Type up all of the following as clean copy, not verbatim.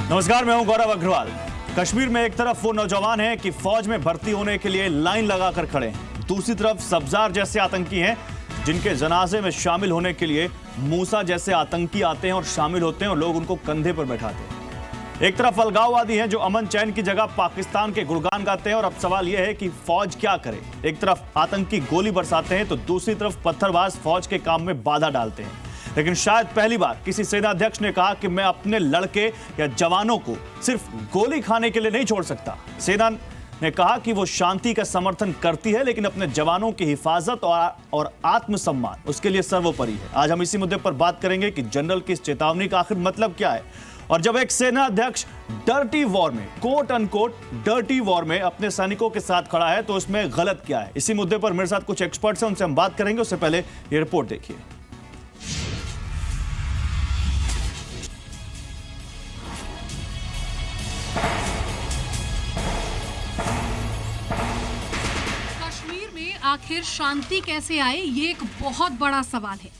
नमस्कार, मैं हूं गौरव अग्रवाल। कश्मीर में एक तरफ वो नौजवान हैं कि फौज में भर्ती होने के लिए लाइन लगाकर खड़े हैं, दूसरी तरफ सब्जार जैसे आतंकी हैं जिनके जनाजे में शामिल होने के लिए मूसा जैसे आतंकी आते हैं और शामिल होते हैं और लोग उनको कंधे पर बैठाते हैं। एक तरफ अलगाववादी हैं जो अमन चैन की जगह पाकिस्तान के गुणगान गाते हैं और अब सवाल यह है कि फौज क्या करे। एक तरफ आतंकी गोली बरसाते हैं तो दूसरी तरफ पत्थरबाज फौज के काम में बाधा डालते हैं। लेकिन शायद पहली बार किसी सेनाध्यक्ष ने कहा कि मैं अपने लड़के या जवानों को सिर्फ गोली खाने के लिए नहीं छोड़ सकता। सेना ने कहा कि वो शांति का समर्थन करती है लेकिन अपने जवानों की हिफाजत और आत्मसम्मान उसके लिए सर्वोपरि है। आज हम इसी मुद्दे पर बात करेंगे कि जनरल की इस चेतावनी का आखिर मतलब क्या है, और जब एक सेना अध्यक्ष डर्टी वॉर में, कोट अनकोट डर्टी वॉर में अपने सैनिकों के साथ खड़ा है तो उसमें गलत क्या है। इसी मुद्दे पर मेरे साथ कुछ एक्सपर्ट्स हैं, उनसे हम बात करेंगे। उससे पहले ये रिपोर्ट देखिए। आखिर शांति कैसे आए, ये एक बहुत बड़ा सवाल है।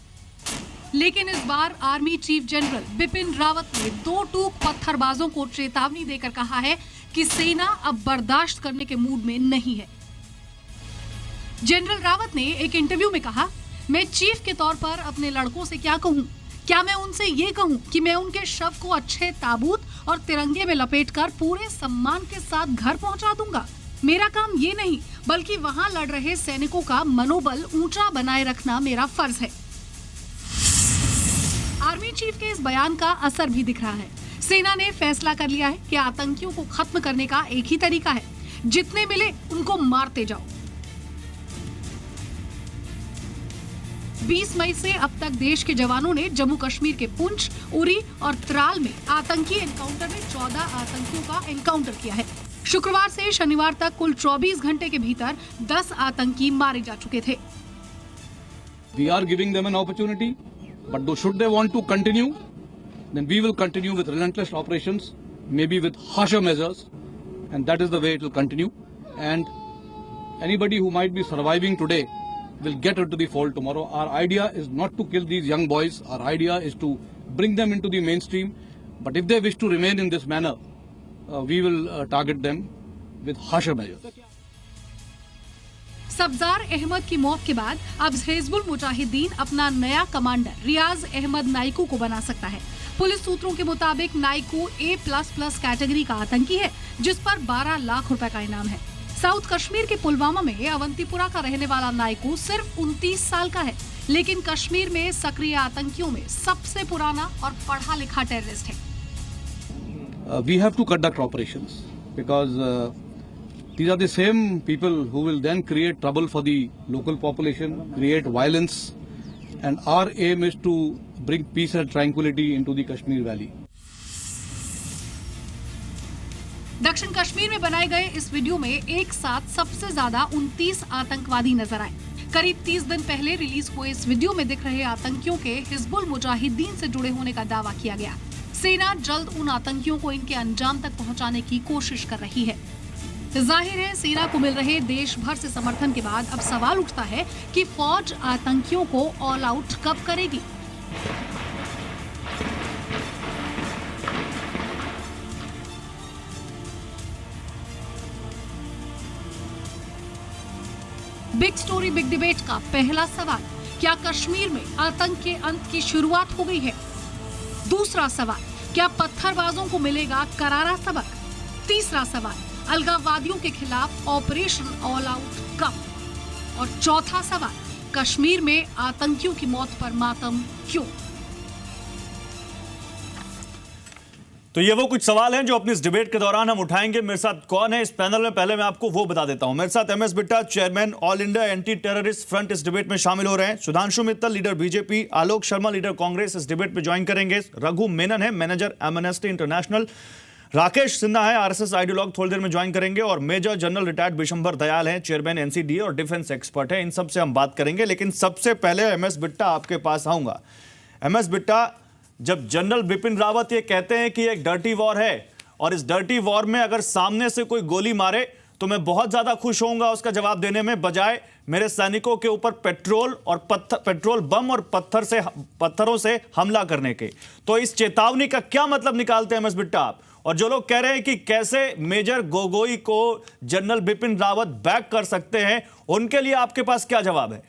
लेकिन इस बार army chief general Bipin Rawat ने दो टूक पत्थरबाजों को चेतावनी देकर कहा है कि सेना अब बर्दाश्त करने के मूड में नहीं है। जनरल रावत ने एक इंटरव्यू में कहा, मैं चीफ के तौर पर अपने लड़कों से क्या कहूं? क्या मैं उनसे ये कहूं कि मैं उनके शव को अच्छे ताबूत और तिरंगे में लपेटकर पूरे सम्मान के साथ घर पहुंचा दूंगा? मेरा काम ये नहीं, बल्कि वहां लड़ रहे सैनिकों का मनोबल ऊंचा बनाए रखना मेरा फर्ज है। आर्मी चीफ के इस बयान का असर भी दिख रहा है। सेना ने फैसला कर लिया है कि आतंकियों को खत्म करने का एक ही तरीका है, जितने मिले उनको मारते जाओ। 20 मई से अब तक देश के जवानों ने जम्मू कश्मीर के पुंछ, उरी और त्राल में आतंकी एनकाउंटर में 14 आतंकियों का एनकाउंटर किया है। शुक्रवार से शनिवार तक कुल 24 घंटे के भीतर 10 आतंकी मारे जा चुके थे। We are giving them an opportunity, but should they want to continue, then we will continue with relentless operations, maybe with harsher measures, and that is the way it will continue. And anybody who might be surviving today will get into the fold tomorrow. Our idea is not to kill these young boys. Our idea is to bring them into the mainstream. But if they wish to remain in this manner, we will target them with harsher measures. Sabzar Ahmad की मौत के बाद अब हिजबुल मुजाहिदीन अपना नया commander रियाज अहमद नाइकू को बना सकता है। पुलिस सूत्रों के मुताबिक नाइकू A++ कैटेगरी का आतंकी है, जिस पर 12 लाख रुपए का इनाम है। साउथ कश्मीर के पुलवामा में अवंतीपुरा का रहने वाला नाइकू सिर्फ 29 साल का है, लेकिन कश्मीर में सक्रिय आतंकियों में सबसे पुराना और पढ़ा लिखा टेररिस्ट है। We have to conduct operations because these are the same people who will then create trouble for the local population, create violence, and our aim is to bring peace and tranquility into the Kashmir Valley. दक्षिण कश्मीर में बनाए गए इस video में एक साथ सबसे ज्यादा 29 आतंकवादी नजर आए। करीब 30 दिन पहले रिलीज हुए इस वीडियो में दिख रहे आतंकियों के हिजबुल मुजाहिदीन से जुड़े होने का दावा किया गया। सेना जल्द उन आतंकियों को इनके अंजाम तक पहुंचाने की कोशिश कर रही है। जाहिर है, सेना को मिल रहे देश भर से समर्थन के बाद अब सवाल उठता है कि फौज आतंकियों को ऑल आउट कब करेगी। बिग स्टोरी बिग डिबेट का पहला सवाल, क्या कश्मीर में आतंक के अंत की शुरुआत हो गई है? दूसरा सवाल, क्या पत्थरबाजों को मिलेगा करारा सबक? तीसरा सवाल, अलगाववादियों के खिलाफ ऑपरेशन ऑल आउट कब? और चौथा सवाल, कश्मीर में आतंकियों की मौत पर मातम क्यों? तो ये वो कुछ सवाल हैं जो अपनी इस डिबेट के दौरान हम उठाएंगे। मेरे साथ कौन है इस पैनल में, पहले मैं आपको वो बता देता हूं। मेरे साथ MS Bitta, chairman all India anti terrorist front, इस डिबेट में शामिल हो रहे हैं। Sudhanshu Mittal, leader BJP, Alok Sharma, leader Congress, इस डिबेट में ज्वाइन करेंगे। रघु मेनन है, manager Amnesty International. Rakesh Sinha है, RSS आइडियोलॉग, थोड़ी देर में ज्वाइन करेंगे। और major general retired Bishambar Dayal हैं, चेयरमैन NCDA और डिफेंस एक्सपर्ट है। इन सब से हम बात करेंगे, लेकिन सबसे पहले MS बिट्टा आपके पास आऊंगा। MS बिट्टा, जब जनरल बिपिन रावत ये कहते हैं कि एक डर्टी वॉर है और इस डर्टी वॉर में अगर सामने से कोई गोली मारे तो मैं बहुत ज्यादा खुश होऊंगा उसका जवाब देने में, बजाय मेरे सैनिकों के ऊपर पेट्रोल बम और पत्थरों से हमला करने के। तो इस चेतावनी का क्या मतलब निकालते हैं MS बिट्टा आप? और जो लोग कह रहे हैं कि कैसे मेजर गोगोई को जनरल बिपिन रावत बैक कर सकते हैं, उनके लिए आपके पास क्या जवाब है?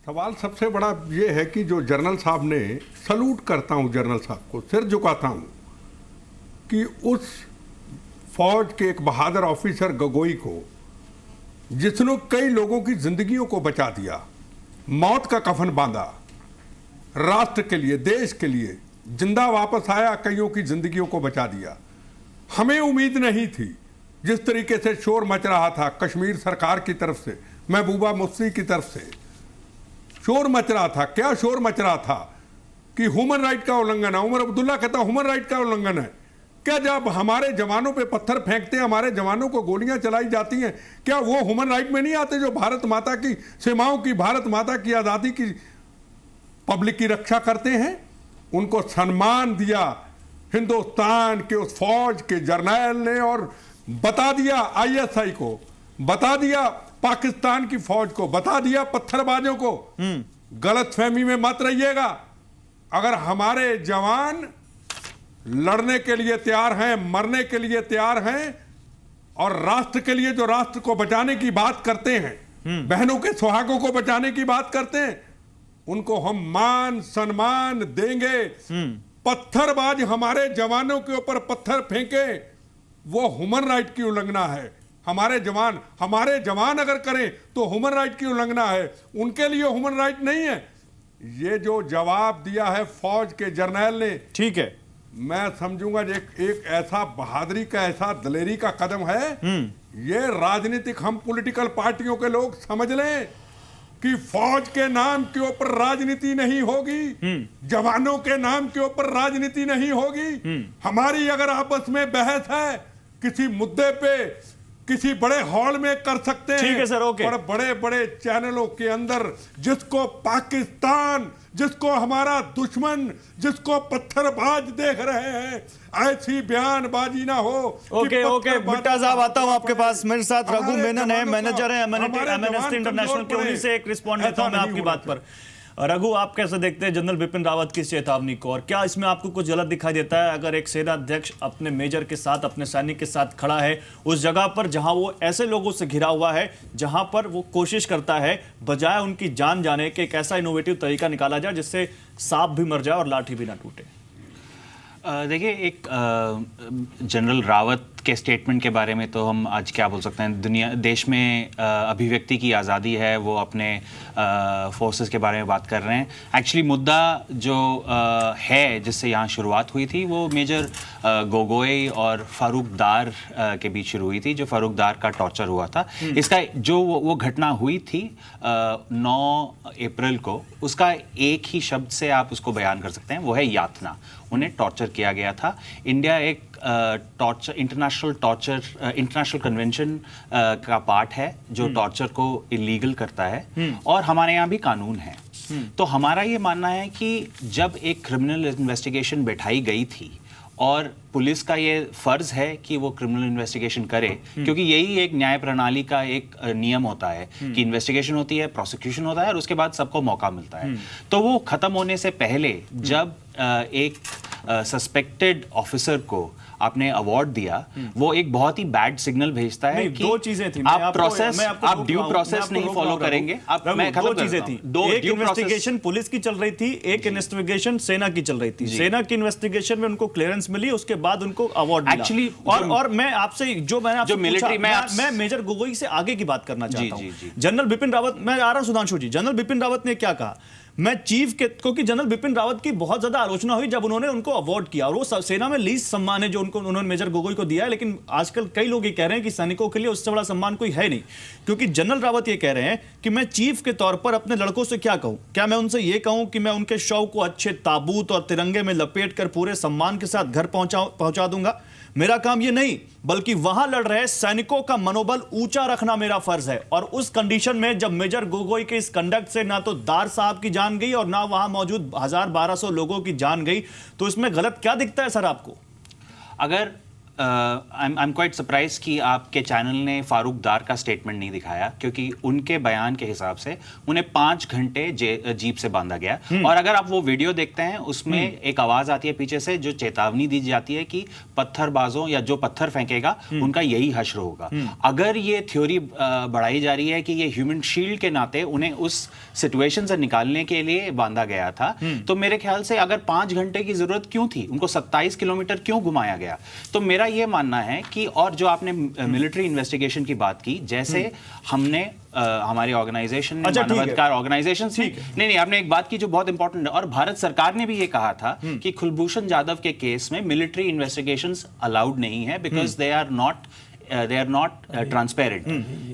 सवाल सबसे बड़ा ये है कि जो जनरल साहब ने, सलूट करता हूं जनरल साहब को, सिर झुकाता हूं कि उस फौज के एक बहादुर ऑफिसर गोगोई को, जिसने कई लोगों की जिंदगियों को बचा दिया, मौत का कफन बांधा, राष्ट्र के लिए, देश के लिए जिंदा वापस आया, कईयों की जिंदगियों को बचा दिया। हमें उम्मीद नहीं थी, जिस तरीके से शोर मच रहा था कश्मीर सरकार की तरफ से, महबूबा मुफ्ती की तरफ से शोर मच रहा था। क्या शोर मच रहा था कि ह्यूमन राइट का उल्लंघन है। उमर अब्दुल्ला कहता ह्यूमन राइट का उल्लंघन है। क्या जब हमारे जवानों पे पत्थर फेंकते हैं, हमारे जवानों को गोलियां चलाई जाती हैं, क्या वो ह्यूमन राइट में नहीं आते? जो भारत माता की सीमाओं की, भारत माता की आजादी की, पब्लिक की रक्षा करते हैं, उनको सम्मान दिया हिंदुस्तान के उस फौज के जर्नैल ने, और बता दिया आईएसआई को, बता दिया पाकिस्तान की फौज को, बता दिया पत्थरबाजों को, गलतफहमी में मत रहिएगा। अगर हमारे जवान लड़ने के लिए तैयार हैं, मरने के लिए तैयार हैं, और राष्ट्र के लिए, जो राष्ट्र को बचाने की बात करते हैं, बहनों के सुहागों को बचाने की बात करते हैं, उनको हम मान सम्मान देंगे। पत्थरबाज हमारे जवानों के ऊपर पत्थर फेंके, वो ह्यूमन राइट की उल्लंघना है। हमारे जवान अगर करें तो ह्यूमन राइट की उल्लंघना है, उनके लिए ह्यूमन राइट नहीं है। ये जो जवाब दिया है फौज के जर्नैल ने, ठीक है, मैं समझूंगा एक ऐसा बहादुरी का, ऐसा दलेरी का कदम है। ये राजनीतिक, हम पॉलिटिकल पार्टियों के लोग समझ लें कि फौज के नाम के ऊपर राजनीति नहीं होगी, जवानों के नाम के ऊपर राजनीति नहीं होगी। हमारी अगर आपस में बहस है किसी मुद्दे पे, किसी बड़े हॉल में कर सकते हैं, ठीक है सर, ओके। और बड़े बड़े चैनलों के अंदर जिसको पाकिस्तान, जिसको हमारा दुश्मन, जिसको पत्थरबाज देख रहे हैं, ऐसी बयानबाजी ना हो। ओके ओके, बिट्टा साहब आता हूं आपके पास। मेरे साथ रघु मेनन है, मैनेजर है एमनेस्टी इंटरनेशनल के, उन्हीं से एक रिस्पॉन्ड लेता हूं मैं आपकी बात पर। रघु, आप कैसे देखते हैं जनरल बिपिन रावत की चेतावनी को, और क्या इसमें आपको कुछ गलत दिखाई देता है अगर एक सेना अध्यक्ष अपने मेजर के साथ, अपने सैनिक के साथ खड़ा है उस जगह पर जहां वो ऐसे लोगों से घिरा हुआ है, जहां पर वो कोशिश करता है बजाय उनकी जान जाने के एक ऐसा इनोवेटिव तरीका निकाला जाए जिससे सांप भी मर जाए और लाठी भी ना टूटे? देखिए, एक जनरल रावत के स्टेटमेंट के बारे में तो हम आज क्या बोल सकते हैं। देश में अभिव्यक्ति की आज़ादी है, वो अपने फोर्सेस के बारे में बात कर रहे हैं। एक्चुअली मुद्दा जो है जिससे यहाँ शुरुआत हुई थी, वो मेजर गोगोई और फारूक दार के बीच शुरू हुई थी, जो फारूक दार का टॉर्चर हुआ था। इसका जो वो घटना हुई थी 9 अप्रैल को, उसका एक ही शब्द से आप उसको बयान कर सकते हैं, वो है यातना। उन्हें टॉर्चर किया गया था। इंडिया एक इंटरनेशनल कन्वेंशन का पार्ट है जो टॉर्चर को इलीगल करता है, और हमारे यहाँ भी कानून है। तो हमारा ये मानना है कि जब एक क्रिमिनल इन्वेस्टिगेशन बैठाई गई थी, और पुलिस का ये फर्ज है कि वो क्रिमिनल इन्वेस्टिगेशन करे, क्योंकि यही एक न्याय प्रणाली का एक नियम होता है कि इन्वेस्टिगेशन होती है, प्रोसिक्यूशन होता है, और उसके बाद सबको मौका मिलता है। तो वो खत्म होने से पहले जब एक सस्पेक्टेड ऑफिसर को आपने अवार्ड दिया, वो एक बहुत ही बैड सिग्नल भेजता है कि दो चीजें थी। आप ड्यू प्रोसेस नहीं फॉलो करेंगे। दो चीजें थी, एक इन्वेस्टिगेशन पुलिस की चल रही थी, एक इन्वेस्टिगेशन सेना की चल रही थी। सेना की इन्वेस्टिगेशन में उनको क्लियरेंस मिली, उसके बाद उनको अवार्ड मिला। एक्चुअली और मैं आपसे जो मिलिट्री, मैं मेजर गोगोई से आगे की बात करना चाहता हूं। जनरल बिपिन रावत, मैं आ रहा हूं सुधांशु जी, जनरल बिपिन रावत ने क्या कहा, मैं चीफ के, क्योंकि जनरल बिपिन रावत की बहुत ज्यादा आलोचना हुई जब उन्होंने उनको अवार्ड किया, और वो सेना में लीस्ट सम्मान है जो उन्होंने मेजर गोगोई को दिया है। लेकिन आजकल कई लोग ये कह रहे हैं कि सैनिकों के लिए उससे बड़ा सम्मान कोई है नहीं, क्योंकि जनरल रावत ये कह रहे हैं कि मैं चीफ के तौर पर अपने लड़कों से क्या कहूं, क्या मैं उनसे ये कहूं कि मैं उनके शव को अच्छे ताबूत और तिरंगे में लपेट कर पूरे सम्मान के साथ घर पहुंचा दूंगा? मेरा काम ये नहीं, बल्कि वहां लड़ रहे सैनिकों का मनोबल ऊंचा रखना मेरा फर्ज है। और उस कंडीशन में जब मेजर गोगोई के इस कंडक्ट से ना तो दार साहब की जान गई और ना वहां मौजूद 1000-1200 लोगों की जान गई, तो इसमें गलत क्या दिखता है सर आपको? अगर आई एम क्वाइट सरप्राइज कि आपके चैनल ने फारूक दार का स्टेटमेंट नहीं दिखाया, क्योंकि उनके बयान के हिसाब से उन्हें 5 घंटे जीप से बांधा गया। और अगर आप वो वीडियो देखते हैं, उसमें एक आवाज आती है पीछे से जो चेतावनी दी जाती है कि पत्थरबाजों या जो पत्थर फेंकेगा उनका यही हश्र होगा। अगर ये थ्योरी बढ़ाई जा रही है कि ये ह्यूमन शील्ड के नाते उन्हें उस सिचुएशन से निकालने के लिए बांधा गया था, तो मेरे ख्याल से अगर 5 घंटे की जरूरत क्यों थी, उनको 27 किलोमीटर क्यों घुमाया गया? तो मेरा ये मानना है कि, और जो आपने मिलिट्री इन्वेस्टिगेशन की बात की, जैसे हमने हमारी ऑर्गेनाइजेशन, मानवाधिकार ऑर्गेनाइजेशन, नहीं, आपने एक बात की जो बहुत इंपॉर्टेंट है, और भारत सरकार ने भी ये कहा था कि कुलभूषण जाधव के केस में मिलिट्री इन्वेस्टिगेशंस अलाउड नहीं है, because they are not transparent.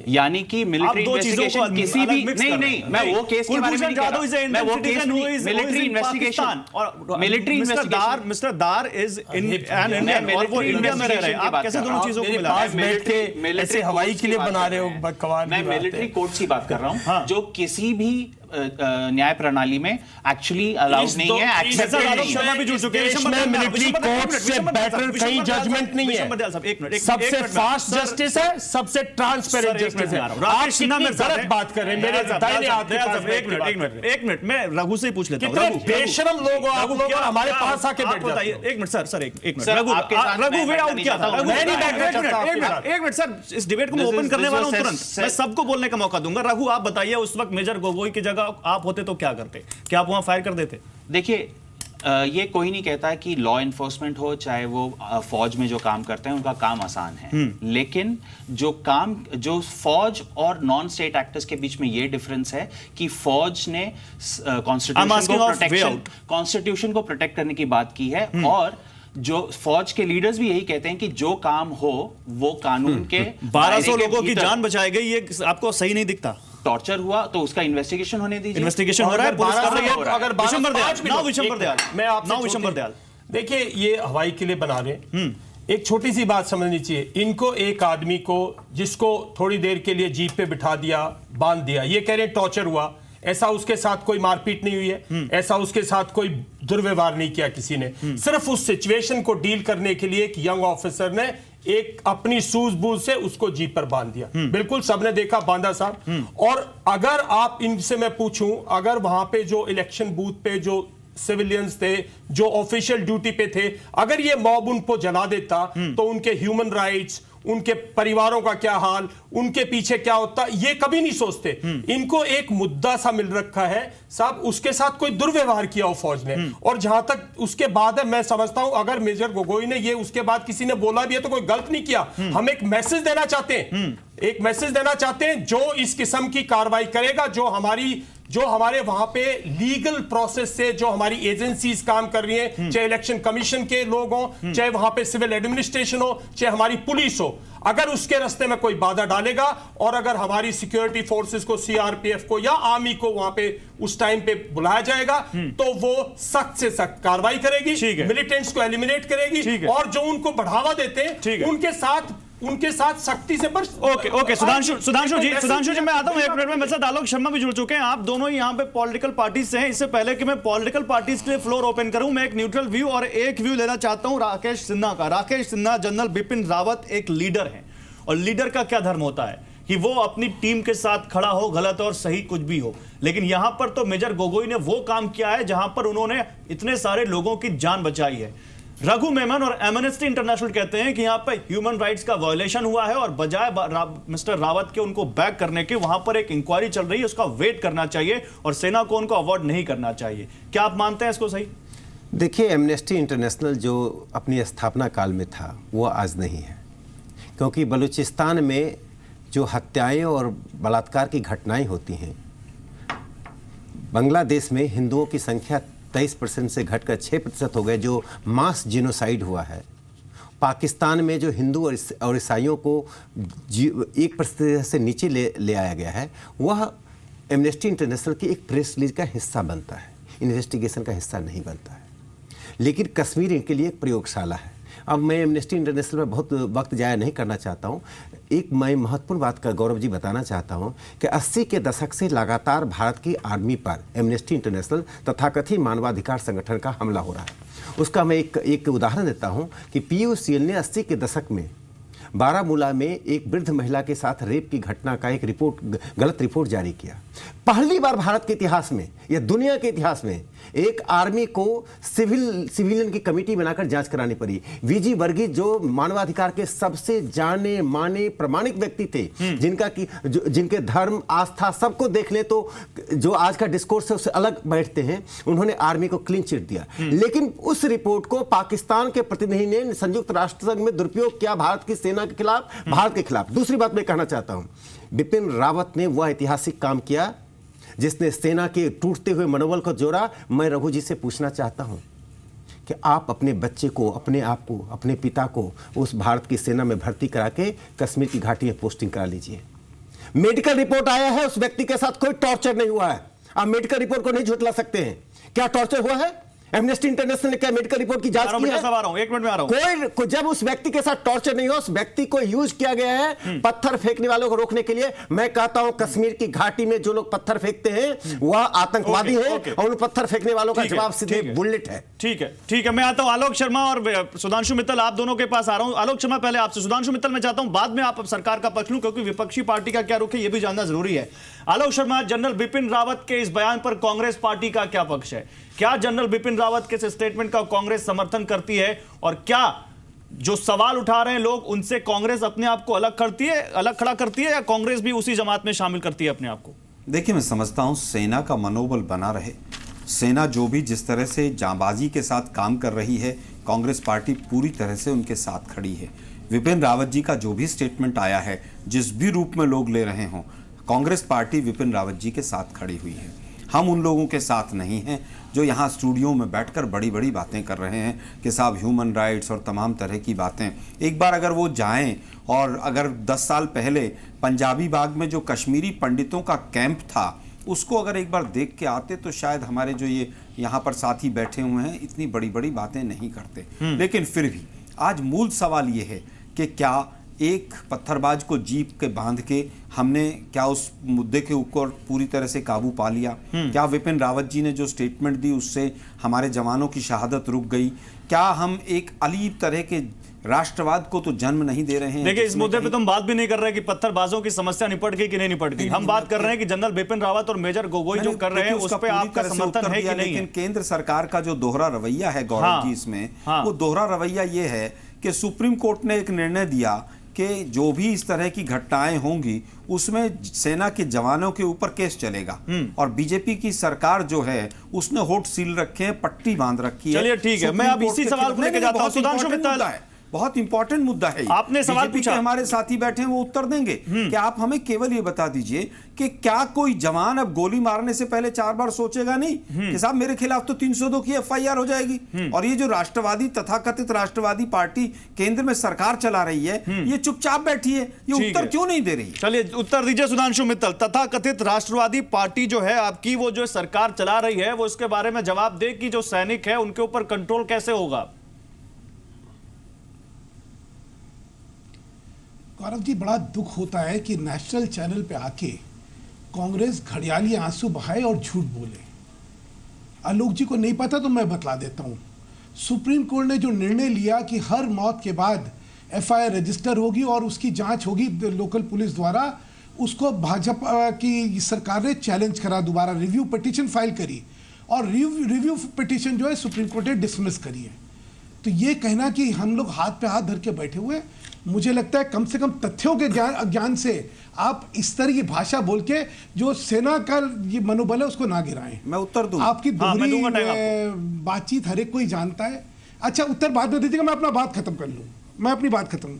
यानी कि मिलिट्री इन्वेस्टिगेशन किसी भी नहीं, मैं वो केस के बारे में नहीं कह रहा, मैं वो केस नहीं, मिलिट्री इन्वेस्टिगेशन और मिलिट्री इन्वेस्टिगेशन। मिस्टर दार इज इन एन इंडियन और वो इंडिया में रह रहे हैं। आप कैसे दोनों चीजों को मिला? पास बैठ के ऐसे हवाई के लिए बना रहे हो बकवास। मैं मिलिट्री कोर्ट की बात कर रहा हूं, जो किसी भी न्याय प्रणाली में एक्चुअली अलाउड नहीं है, एक्सेप्टेड नहीं है। भी जुड़ चुके हैं। मिलिट्री कोर्ट से बेटर कहीं जजमेंट नहीं है। सबसे फास्ट जस्टिस है, सबसे ट्रांसपेरेंट जस्टिस है। आप कितनी गलत बात कर रहे हैं मेरे दाहिने हाथ के पास। एक मिनट मैं रघु से ही पूछ लेता हूं। कितने बेशरम लोग हो आप लोग, हमारे पास आके बैठ जाते हैं। एक मिनट सर, एक मिनट रघु वे आउट क्या था? एक मिनट सर, इस डिबेट को मैं ओपन करने वाला हूं तुरंत। मैं सबको बोलने का मौका दूंगा। रघु आप बताइए, उस वक्त मेजर गोगोई की जगह आप होते तो क्या करते? क्या आप वहां फायर कर देते? देखिए, ये कोई नहीं कहता कि लॉ एनफोर्समेंट हो चाहे वो फौज में जो काम करते हैं उनका काम आसान है, लेकिन जो फौज और नॉन स्टेट एक्टर्स के बीच में ये डिफरेंस है कि फौज ने कॉन्स्टिट्यूशन को प्रोटेक्ट करने की बात की है, और जो फौज के लीडर्स भी यही कहते हैं कि जो काम हो वो कानून के 1200 लोगों की जान बचाई गई, ये आपको सही नहीं दिखता? टॉर्चर हुआ तो उसका इन्वेस्टिगेशन होने दीजिए। इन्वेस्टिगेशन हो रहा है, पुलिस कर रही है। अगर विशंबर दयाल, देखिए ये हवाई किले बना रहे, एक छोटी सी बात समझनी चाहिए। इनको एक आदमी को जिसको थोड़ी देर के लिए जीप पे बिठा दिया, बांध दिया, ये कह रहे हैं टॉर्चर हुआ। ऐसा उसके साथ कोई मारपीट नहीं हुई है, ऐसा उसके साथ कोई दुर्व्यवहार नहीं किया किसी ने। सिर्फ उस सिचुएशन को डील करने के लिए एक यंग ऑफिसर ने एक अपनी सूझबूझ से उसको जीप पर बांध दिया। बिल्कुल सबने देखा, बांधा साहब। और अगर आप इनसे मैं पूछूं, अगर वहां पे जो इलेक्शन बूथ पे जो सिविलियंस थे, जो ऑफिशियल ड्यूटी पे थे, अगर ये मॉब उनको जला देता तो उनके ह्यूमन राइट्स, उनके परिवारों का क्या हाल, उनके पीछे क्या होता, ये कभी नहीं सोचते। इनको एक मुद्दा सा मिल रखा है साहब, उसके साथ कोई दुर्व्यवहार किया हो फौज ने। और जहां तक उसके बाद है, मैं समझता हूं अगर मेजर गोगोई ने ये उसके बाद किसी ने बोला भी है तो कोई गलत नहीं किया। हम एक मैसेज देना चाहते हैं, एक मैसेज देना चाहते हैं, जो इस किस्म की कार्रवाई करेगा, जो हमारे वहां पे लीगल प्रोसेस से जो हमारी एजेंसीज काम कर रही हैं, चाहे इलेक्शन कमीशन के लोग हों, चाहे वहां पे सिविल एडमिनिस्ट्रेशन हो, चाहे हमारी पुलिस हो, अगर उसके रास्ते में कोई बाधा डालेगा और अगर हमारी सिक्योरिटी फोर्सेस को, सीआरपीएफ को या आर्मी को वहां पे उस टाइम पे बुलाया जाएगा तो वो सख्त से सख्त कार्रवाई करेगी, मिलिटेंट्स को एलिमिनेट करेगी, और जो उनको बढ़ावा देते हैं उनके साथ सख्ती से। ओके सुधांशु जी मैं आता हूं एक मिनट में। मेरे साथ आलोक शर्मा भी जुड़ चुके हैं। आप दोनों ही यहां पे पॉलिटिकल पार्टीज से हैं। इससे पहले कि मैं पॉलिटिकल पार्टीज के लिए फ्लोर ओपन करूं, मैं एक न्यूट्रल व्यू और एक व्यू लेना चाहता हूं राकेश सिन्हा का। राकेश सिन्हा, जनरल बिपिन रावत एक लीडर हैं, और लीडर का क्या धर्म होता है कि वो अपनी टीम के साथ खड़ा हो, गलत और सही कुछ भी हो। लेकिन यहां पर तो मेजर गोगोई ने वो काम किया है जहां पर उन्होंने इतने सारे लोगों की जान बचाई है। रघु मेमन और एमनेस्टी इंटरनेशनल कहते हैं कि यहां पर ह्यूमन राइट्स का वायलेशन हुआ है, और बजाय मिस्टर रावत के उनको बैक करने के वहां पर एक इंक्वायरी चल रही है, उसका वेट करना चाहिए और सेना को उनको अवॉर्ड नहीं करना चाहिए। क्या आप मानते हैं इसको सही? देखिए, एमनेस्टी इंटरनेशनल जो अपनी स्थापना काल में था वो आज नहीं है, क्योंकि बलूचिस्तान में जो हत्याएं और बलात्कार की घटनाएं होती हैं, बांग्लादेश में हिंदुओं की संख्या 23% से घटकर 6% हो गए, जो मास जिनोसाइड हुआ है। पाकिस्तान में जो हिंदू और ईसाइयों को 1% से नीचे ले आया गया है, वह एमनेस्टी इंटरनेशनल की एक प्रेस रिलीज का हिस्सा बनता है, इन्वेस्टिगेशन का हिस्सा नहीं बनता है। लेकिन कश्मीर इनके लिए एक प्रयोगशाला है। अब मैं एमनेस्टी इंटरनेशनल में बहुत वक्त जाया नहीं करना चाहता हूँ। एक मैं महत्वपूर्ण बात का गौरव जी बताना चाहता हूं कि 80 के दशक से लगातार भारत की आर्मी पर एमनेस्टी इंटरनेशनल तथाकथित मानवाधिकार संगठन का हमला हो रहा है। उसका मैं एक उदाहरण देता हूं कि पीयूसीएल ने 80 के दशक में बारामूला में एक वृद्ध महिला के साथ रेप की घटना का एक गलत रिपोर्ट जारी किया। पहली बार भारत के इतिहास में या दुनिया के इतिहास में एक आर्मी को सिविलियन की कमेटी बनाकर जांच करानी पड़ी। वीजी वर्गीस जो मानवाधिकार के सबसे जाने माने प्रमाणिक व्यक्ति थे, जिनके धर्म आस्था सबको देख ले तो जो आज का डिस्कोर्स है उससे अलग बैठते हैं, उन्होंने आर्मी को क्लीन चिट दिया। लेकिन उस रिपोर्ट को पाकिस्तान के प्रतिनिधि ने संयुक्त राष्ट्र संघ में दुरुपयोग किया भारत की सेना के खिलाफ, भारत के खिलाफ। दूसरी बात मैं कहना चाहता हूं, बिपिन रावत ने वह ऐतिहासिक काम किया जिसने सेना के टूटते हुए मनोबल को जोड़ा। मैं रघु जी से पूछना चाहता हूं कि आप अपने बच्चे को, अपने आप को, अपने पिता को उस भारत की सेना में भर्ती करा के कश्मीर की घाटी में पोस्टिंग करा लीजिए। मेडिकल रिपोर्ट आया है, उस व्यक्ति के साथ कोई टॉर्चर नहीं हुआ है। आप मेडिकल रिपोर्ट को नहीं झुठला सकते हैं। क्या टॉर्चर हुआ है? एमनेस्टी इंटरनेशनल ने क्या मेडिकल रिपोर्ट की जांच की है? एक मिनट में आ रहा हूं। कोई जब उस व्यक्ति के साथ टॉर्चर नहीं हो, उस व्यक्ति को यूज किया गया है पत्थर फेंकने वालों को रोकने के लिए। मैं कहता हूं कश्मीर की घाटी में जो लोग पत्थर फेंकते हैं वह आतंकवादी है और उन पत्थर फेंकने वालों का जवाब सीधे बुलेट है। ठीक है, मैं आता हूं आलोक शर्मा और सुधांशु मित्तल, आप दोनों के पास आ रहा हूं। आलोक शर्मा पहले आपसे, सुधांशु मित्तल मैं चाहता हूं बाद में आप सरकार का पक्ष लूं, क्योंकि विपक्षी पार्टी का क्या रुख है यह भी जानना जरूरी है। आलोक शर्मा, जनरल बिपिन रावत के इस बयान पर कांग्रेस पार्टी का क्या पक्ष है? क्या जनरल बिपिन रावत के इस स्टेटमेंट का कांग्रेस समर्थन करती है, और क्या जो सवाल उठा रहे हैं लोग उनसे कांग्रेस अपने आप को अलग खड़ा करती है, या कांग्रेस भी उसी जमात में शामिल करती है अपने आप को? देखिए, मैं समझता हूं सेना का मनोबल बना रहे। सेना जो भी जिस तरह से जांबाजी के साथ काम कर रही है, कांग्रेस पार्टी पूरी तरह से उनके साथ खड़ी है। विपिन रावत जी का जो भी स्टेटमेंट आया है, जिस भी रूप में लोग ले रहे हों, कांग्रेस पार्टी विपिन रावत जी के साथ खड़ी हुई है। हम उन लोगों के साथ नहीं हैं जो यहाँ स्टूडियो में बैठकर बड़ी बड़ी बातें कर रहे हैं कि साहब ह्यूमन राइट्स और तमाम तरह की बातें। एक बार अगर वो जाएं और अगर 10 साल पहले पंजाबी बाग में जो कश्मीरी पंडितों का कैंप था उसको अगर एक बार देख के आते तो शायद हमारे जो ये यहाँ पर साथी बैठे हुए हैं इतनी बड़ी बड़ी बातें नहीं करते। लेकिन फिर भी आज मूल सवाल ये है कि क्या एक पत्थरबाज को जीप के बांध के हमने क्या उस मुद्दे के ऊपर पूरी तरह से काबू पा लिया? क्या विपिन रावत जी ने जो स्टेटमेंट दी उससे हमारे जवानों की शहादत रुक गई? क्या हम एक अलीब तरह के राष्ट्रवाद को तो जन्म नहीं दे रहे हैं? देखिए, इस मुद्दे पे तुम बात भी नहीं कर रहे कि पत्थरबाजों की समस्या निपट गई कि नहीं निपट गई। हम बात कर रहे हैं कि जनरल बिपिन रावत और मेजर गोगोई जो कर रहे हैं उस पे आपका समर्थन है कि नहीं? लेकिन केंद्र सरकार का जो दोहरा रवैया है गौरव जी, इसमें वो दोहरा रवैया ये है कि सुप्रीम कोर्ट ने एक निर्णय दिया कि जो भी इस तरह की घटनाएं होंगी उसमें सेना के जवानों के ऊपर केस चलेगा, और बीजेपी की सरकार जो है उसने होठ सील रखे हैं, पट्टी बांध रखी है। चलिए ठीक है, मैं अब इसी सवाल को लेकर जाता हूं। सुधांशु मित्तल, बहुत इंपॉर्टेंट मुद्दा है। आपने सवाल पूछा, हमारे साथी बैठे हैं वो उत्तर देंगे कि आप हमें केवल ये बता दीजिए कि क्या कोई जवान अब गोली मारने से पहले 4 बार सोचेगा नहीं कि साहब मेरे खिलाफ तो 302 की FIR हो जाएगी? और ये जो राष्ट्रवादी तथाकथित राष्ट्रवादी पार्टी केंद्र में सरकार चला रही है ये चुपचाप बैठी है, ये उत्तर क्यों नहीं दे रही? चलिए उत्तर दीजिए सुधांशु मित्तल। तथाकथित राष्ट्रवादी पार्टी जो है आपकी, वो जो सरकार चला रही है, वो इसके बारे में जवाब दे कि जो सैनिक है उनके ऊपर कंट्रोल कैसे होगा? गौरव जी, बड़ा दुख होता है कि नेशनल चैनल पे आके कांग्रेस घड़ियाली आंसू बहाए और झूठ बोले। आलोक जी को नहीं पता तो मैं बतला देता हूँ। सुप्रीम कोर्ट ने जो निर्णय लिया कि हर मौत के बाद FIR रजिस्टर होगी और उसकी जांच होगी लोकल पुलिस द्वारा, उसको भाजपा की सरकार ने चैलेंज करा, दोबारा रिव्यू पिटीशन फाइल करी और रिव्यू पिटीशन जो है सुप्रीम कोर्ट ने डिसमिस करी है। तो ये कहना कि हम लोग हाथ पे हाथ धर के बैठे हुए, मुझे लगता है कम से कम तथ्यों के ज्ञान से आप इस तरह की भाषा बोल के जो सेना का ये मनोबल है उसको ना गिराएं। मैं उत्तर दूं? आपकी दोहरी बातचीत हर एक कोई जानता है। अच्छा, उत्तर बाद में दीजिएगा, मैं अपना बात खत्म कर लूं। मैं अपनी बात खत्म।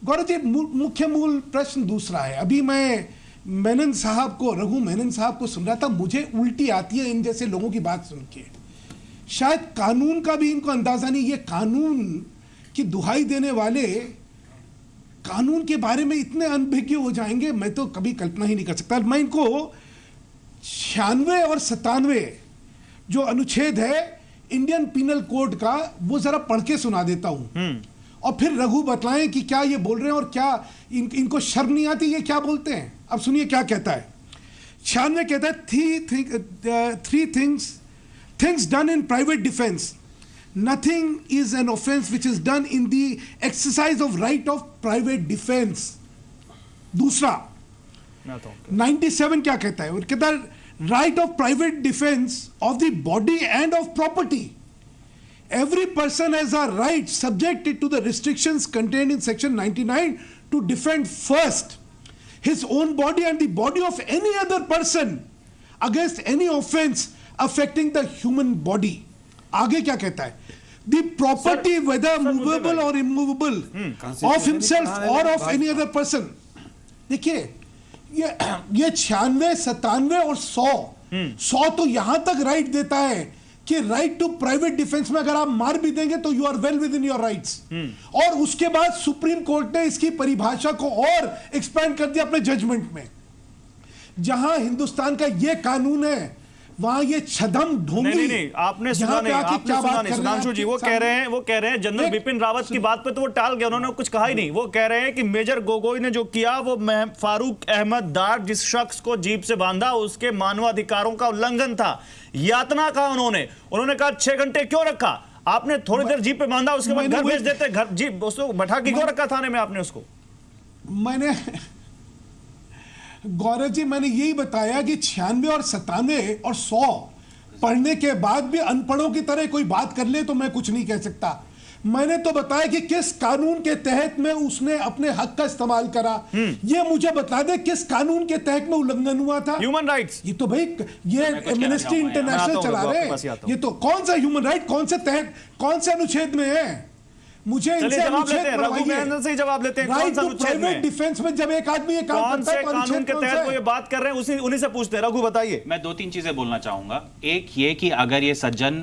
गौरव जी, मुख्य मूल प्रश्न दूसरा है। अभी मैं मेनन साहब को, रघु मेनन साहब को सुन रहा था, मुझे उल्टी आती है इन जैसे लोगों की बात सुन के। शायद कानून का भी इनको अंदाजा नहीं। ये कानून की दुहाई देने वाले कानून के बारे में इतने अनभिज्ञ हो जाएंगे, मैं तो कभी कल्पना ही नहीं कर सकता। मैं इनको 96 और 97 जो अनुच्छेद है इंडियन पीनल कोड का, वो जरा पढ़ के सुना देता हूं। और फिर रघु बतलाएं कि क्या ये बोल रहे हैं और क्या इनको शर्म नहीं आती, ये क्या बोलते हैं। अब सुनिए क्या कहता है। 96 कहता है three things done in private defence, nothing is an offence which is done in the exercise of right of private defence. दूसरा 97 क्या कहता है, वो कहता है right of private defence of the body end of property. Every person has a right subjected to the restrictions contained in section 99 to defend first his own body and the body of any other person against any offense affecting the human body. आगे क्या कहता है? The property whether movable or immovable of himself or of any other person. देखिए ये 96, 97 और 100 तो यहां तक राइट देता है कि राइट टू प्राइवेट डिफेंस में अगर आप मार भी देंगे तो you are well within your rights. और उसके बाद सुप्रीम कोर्ट ने इसकी परिभाषा को और एक्सपैंड कर दिया अपने जजमेंट में। जहां हिंदुस्तान का ये कानून है वहां ये छदम ढोंगी। नहीं, आपने सुना नहीं सुधांशु जी, वो कह रहे हैं जनरल बिपिन रावत की बात पे तो वो टाल गया, उन्होंने कुछ कहा ही नहीं। वो कह रहे हैं कि मेजर गोगोई ने जो किया वो फारूक अहमद डार जिस शख्स को जीप से बांधा उसके मानवाधिकारों का उल्लंघन था। यातना कहा उन्होंने कहा 6 घंटे क्यों रखा आपने, थोड़ी देर जीप पे बांधा उसके बाद घर भेज देते, घर जीप उसको बैठा के क्यों रखा थाने में आपने उसको। मैंने गौरव जी मैंने यही बताया कि 96 और 97 और 100 पढ़ने के बाद भी अनपढ़ों की तरह कोई बात कर ले तो मैं कुछ नहीं कह सकता। मैंने तो बताया कि किस कानून के तहत में उसने अपने हक का इस्तेमाल करा, ये मुझे बता दे किस कानून के तहत में उल्लंघन हुआ था। Human rights. ये तो भाई ये एमनेस्टी इंटरनेशनल चला रहे हैं, ये तो कौन सा ह्यूमन राइट, कौन से तहत, कौन से अनुच्छेद में है? मुझे इनसे से जवाब लेते हैं कौन सा अनुच्छेद में डिफेंस में जब एक आदमी ये काम करता है कानून के तहत वो ये बात कर रहे हैं उन्हीं से पूछते हैं। रघु बताइए। मैं 2-3 चीजें बोलना चाहूंगा। एक ये कि अगर ये सज्जन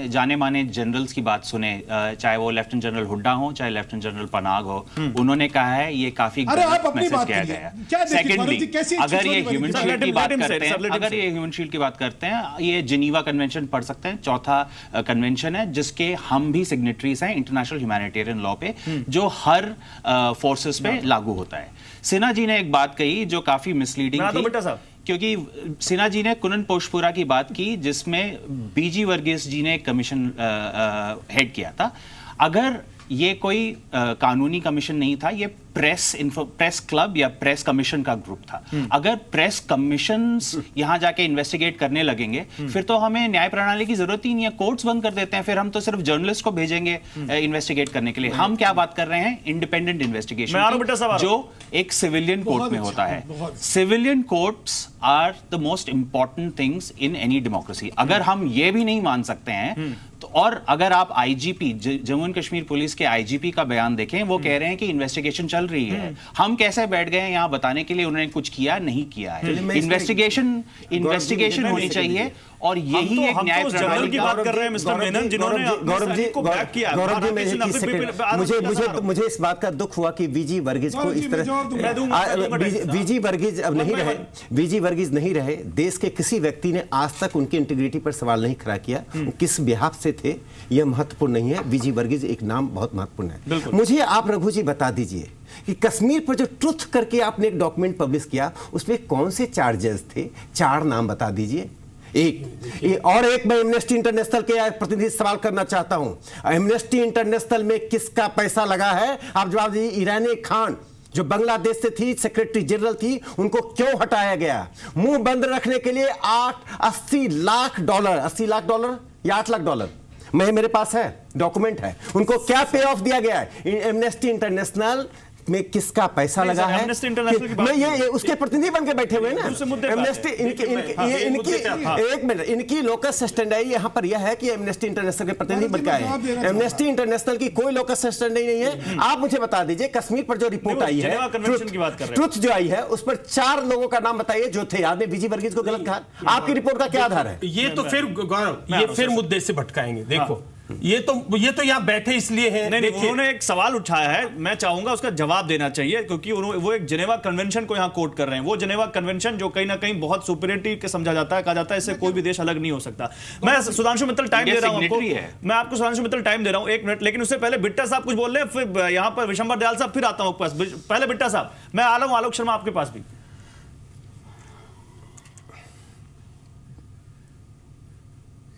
जाने माने जनरल्स की बात सुने, चाहे वो लेफ्टिनेंट जनरल हुड्डा हो चाहे लेफ्टिनेंट जनरल पनाग हो, उन्होंने कहा है ये काफी गलत मैसेज किया गया है। सेकेंडली अगर ये ह्यूमन शील्ड की बात करते हैं, ये जिनीवा कन्वेंशन पढ़ सकते हैं, चौथा कन्वेंशन है जिसके हम भी सिग्नेटरीज हैं इंटरनेशनल ह्यूमैनिटेरियन लॉ पे, जो हर फोर्सेस पे लागू होता है। सिन्हा जी ने एक बात कही जो काफी मिसलीडिंग थी, क्योंकि सिन्हा जी ने कुनन पोशपुरा की बात की जिसमें बीजी वर्गीस जी ने कमीशन हेड किया था। अगर ये कोई कानूनी कमीशन नहीं था, ये प्रेस क्लब या प्रेस कमीशन का ग्रुप था। अगर प्रेस कमीशंस यहां जाके इन्वेस्टिगेट करने लगेंगे फिर तो हमें न्याय प्रणाली की जरूरत ही नहीं है, कोर्ट्स बंद कर देते हैं, फिर हम तो सिर्फ जर्नलिस्ट को भेजेंगे इन्वेस्टिगेट करने के लिए। हम क्या बात कर रहे हैं? इंडिपेंडेंट इन्वेस्टिगेशन जो एक सिविलियन कोर्ट में होता है। Civilian courts are the most important things in any democracy. अगर हम ये भी नहीं मान सकते हैं तो, और अगर आप IGP Jammu and Kashmir police के आईजीपी का बयान देखें, वो कह रहे हैं कि इन्वेस्टिगेशन चल रही है। हम कैसे बैठ गए यहां बताने के लिए उन्होंने कुछ किया नहीं किया है? इन्वेस्टिगेशन होनी चाहिए और यही एक न्याय प्रणाली की बात कर रहे हैं मिस्टर मेनन, जिन्होंने गौरव जी मुझे इस बात का दुख हुआ कि वीजी वर्गीज को इस तरह वीजी वर्गीज अब नहीं रहे, वीजी वर्गीज नहीं रहे। देश के किसी व्यक्ति ने आज तक उनकी इंटीग्रिटी पर सवाल नहीं खड़ा किया, किस बिहाफ से थे यह महत्वपूर्ण नहीं है। वीजी वर्गीज एक नाम बहुत महत्वपूर्ण है। मुझे आप रघु जी बता दीजिए कि कश्मीर पर जो ट्रुथ करके आपने एक डॉक्यूमेंट पब्लिश किया उसमें कौन से चार्जेस थे? 4 नाम बता दीजिए। एक मैं एमनेस्टी इंटरनेशनल के प्रतिनिधि सवाल करना चाहता हूं। एमनेस्टी इंटरनेशनल में किसका पैसा लगा है? आप जवाब दीजिए। ईरानी खान जो बांग्लादेश से थी, सेक्रेटरी जनरल थी, उनको क्यों हटाया गया? मुंह बंद रखने के लिए 80 लाख डॉलर या 8 लाख डॉलर मेरे पास है, डॉक्यूमेंट है। उनको क्या पे ऑफ दिया गया है? एमनेस्टी इंटरनेशनल में किसका पैसा लगा है? मैं ये उसके प्रतिनिधि बन के बैठे हुए ना। एमनेस्टी एक मिनट, इनकी लोकस स्टैंडर्ड यहाँ पर यह है कि एमनेस्टी इंटरनेशनल के प्रतिनिधि बन के आए हैं। एमनेस्टी इंटरनेशनल की कोई लोकस स्टैंडर्ड नहीं है। आप मुझे बता दीजिए कश्मीर पर जो रिपोर्ट आई है, ट्रुथ जो आई है, उस पर 4 लोगों का नाम बताइए जो थे। आपने वीजी वर्गीज को गलत कहा, आपकी रिपोर्ट का क्या आधार है? ये तो फिर गौरव, ये फिर मुद्दे से भटकाएंगे। देखो ये तो यहाँ बैठे इसलिए हैं। नहीं, उन्होंने एक सवाल उठाया है, मैं चाहूंगा उसका जवाब देना चाहिए, क्योंकि वो एक जेनेवा कन्वेंशन को यहाँ कोट कर रहे हैं। वो जेनेवा कन्वेंशन जो कहीं ना कहीं बहुत सुपीरियरिटी के समझा जाता है, कहा जाता है इससे कोई भी देश अलग नहीं हो सकता। मैं सुधांशु मित्तल टाइम दे रहा हूं आपको, मैं आपको सुधांशु मित्तल टाइम दे रहा हूं 1 मिनट, लेकिन उससे पहले बिट्टा साहब कुछ बोल रहे हैं, फिर यहां पर विशंबर दयाल साहब, फिर आता हूं आपके पास। पहले बिट्टा साहब, मैं आ रहा हूं आलोक शर्मा आपके पास भी।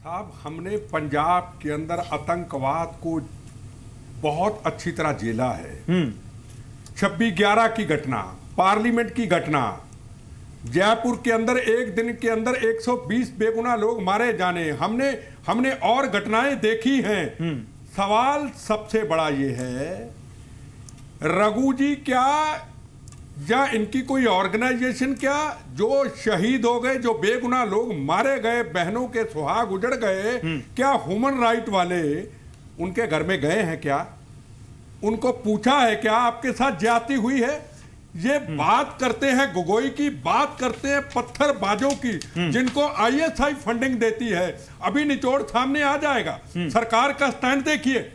साहब, हमने पंजाब के अंदर आतंकवाद को बहुत अच्छी तरह झेला है। 26/11 की घटना, पार्लियामेंट की घटना, जयपुर के अंदर एक दिन के अंदर 120 बेगुनाह लोग मारे जाने, हमने और घटनाएं देखी हैं। सवाल सबसे बड़ा ये है, रघु जी क्या या इनकी कोई ऑर्गेनाइजेशन क्या, जो शहीद हो गए, जो बेगुनाह लोग मारे गए, बहनों के सुहाग उजड़ गए, क्या ह्यूमन राइट वाले उनके घर में गए हैं? क्या उनको पूछा है? क्या आपके साथ ज्यादती हुई है? ये बात करते हैं गोगोई की, बात करते हैं पत्थरबाजों की, जिनको ISI फंडिंग देती है। अभी निचोड़ सामने आ जाएगा। सरकार का स्टैंड देखिए,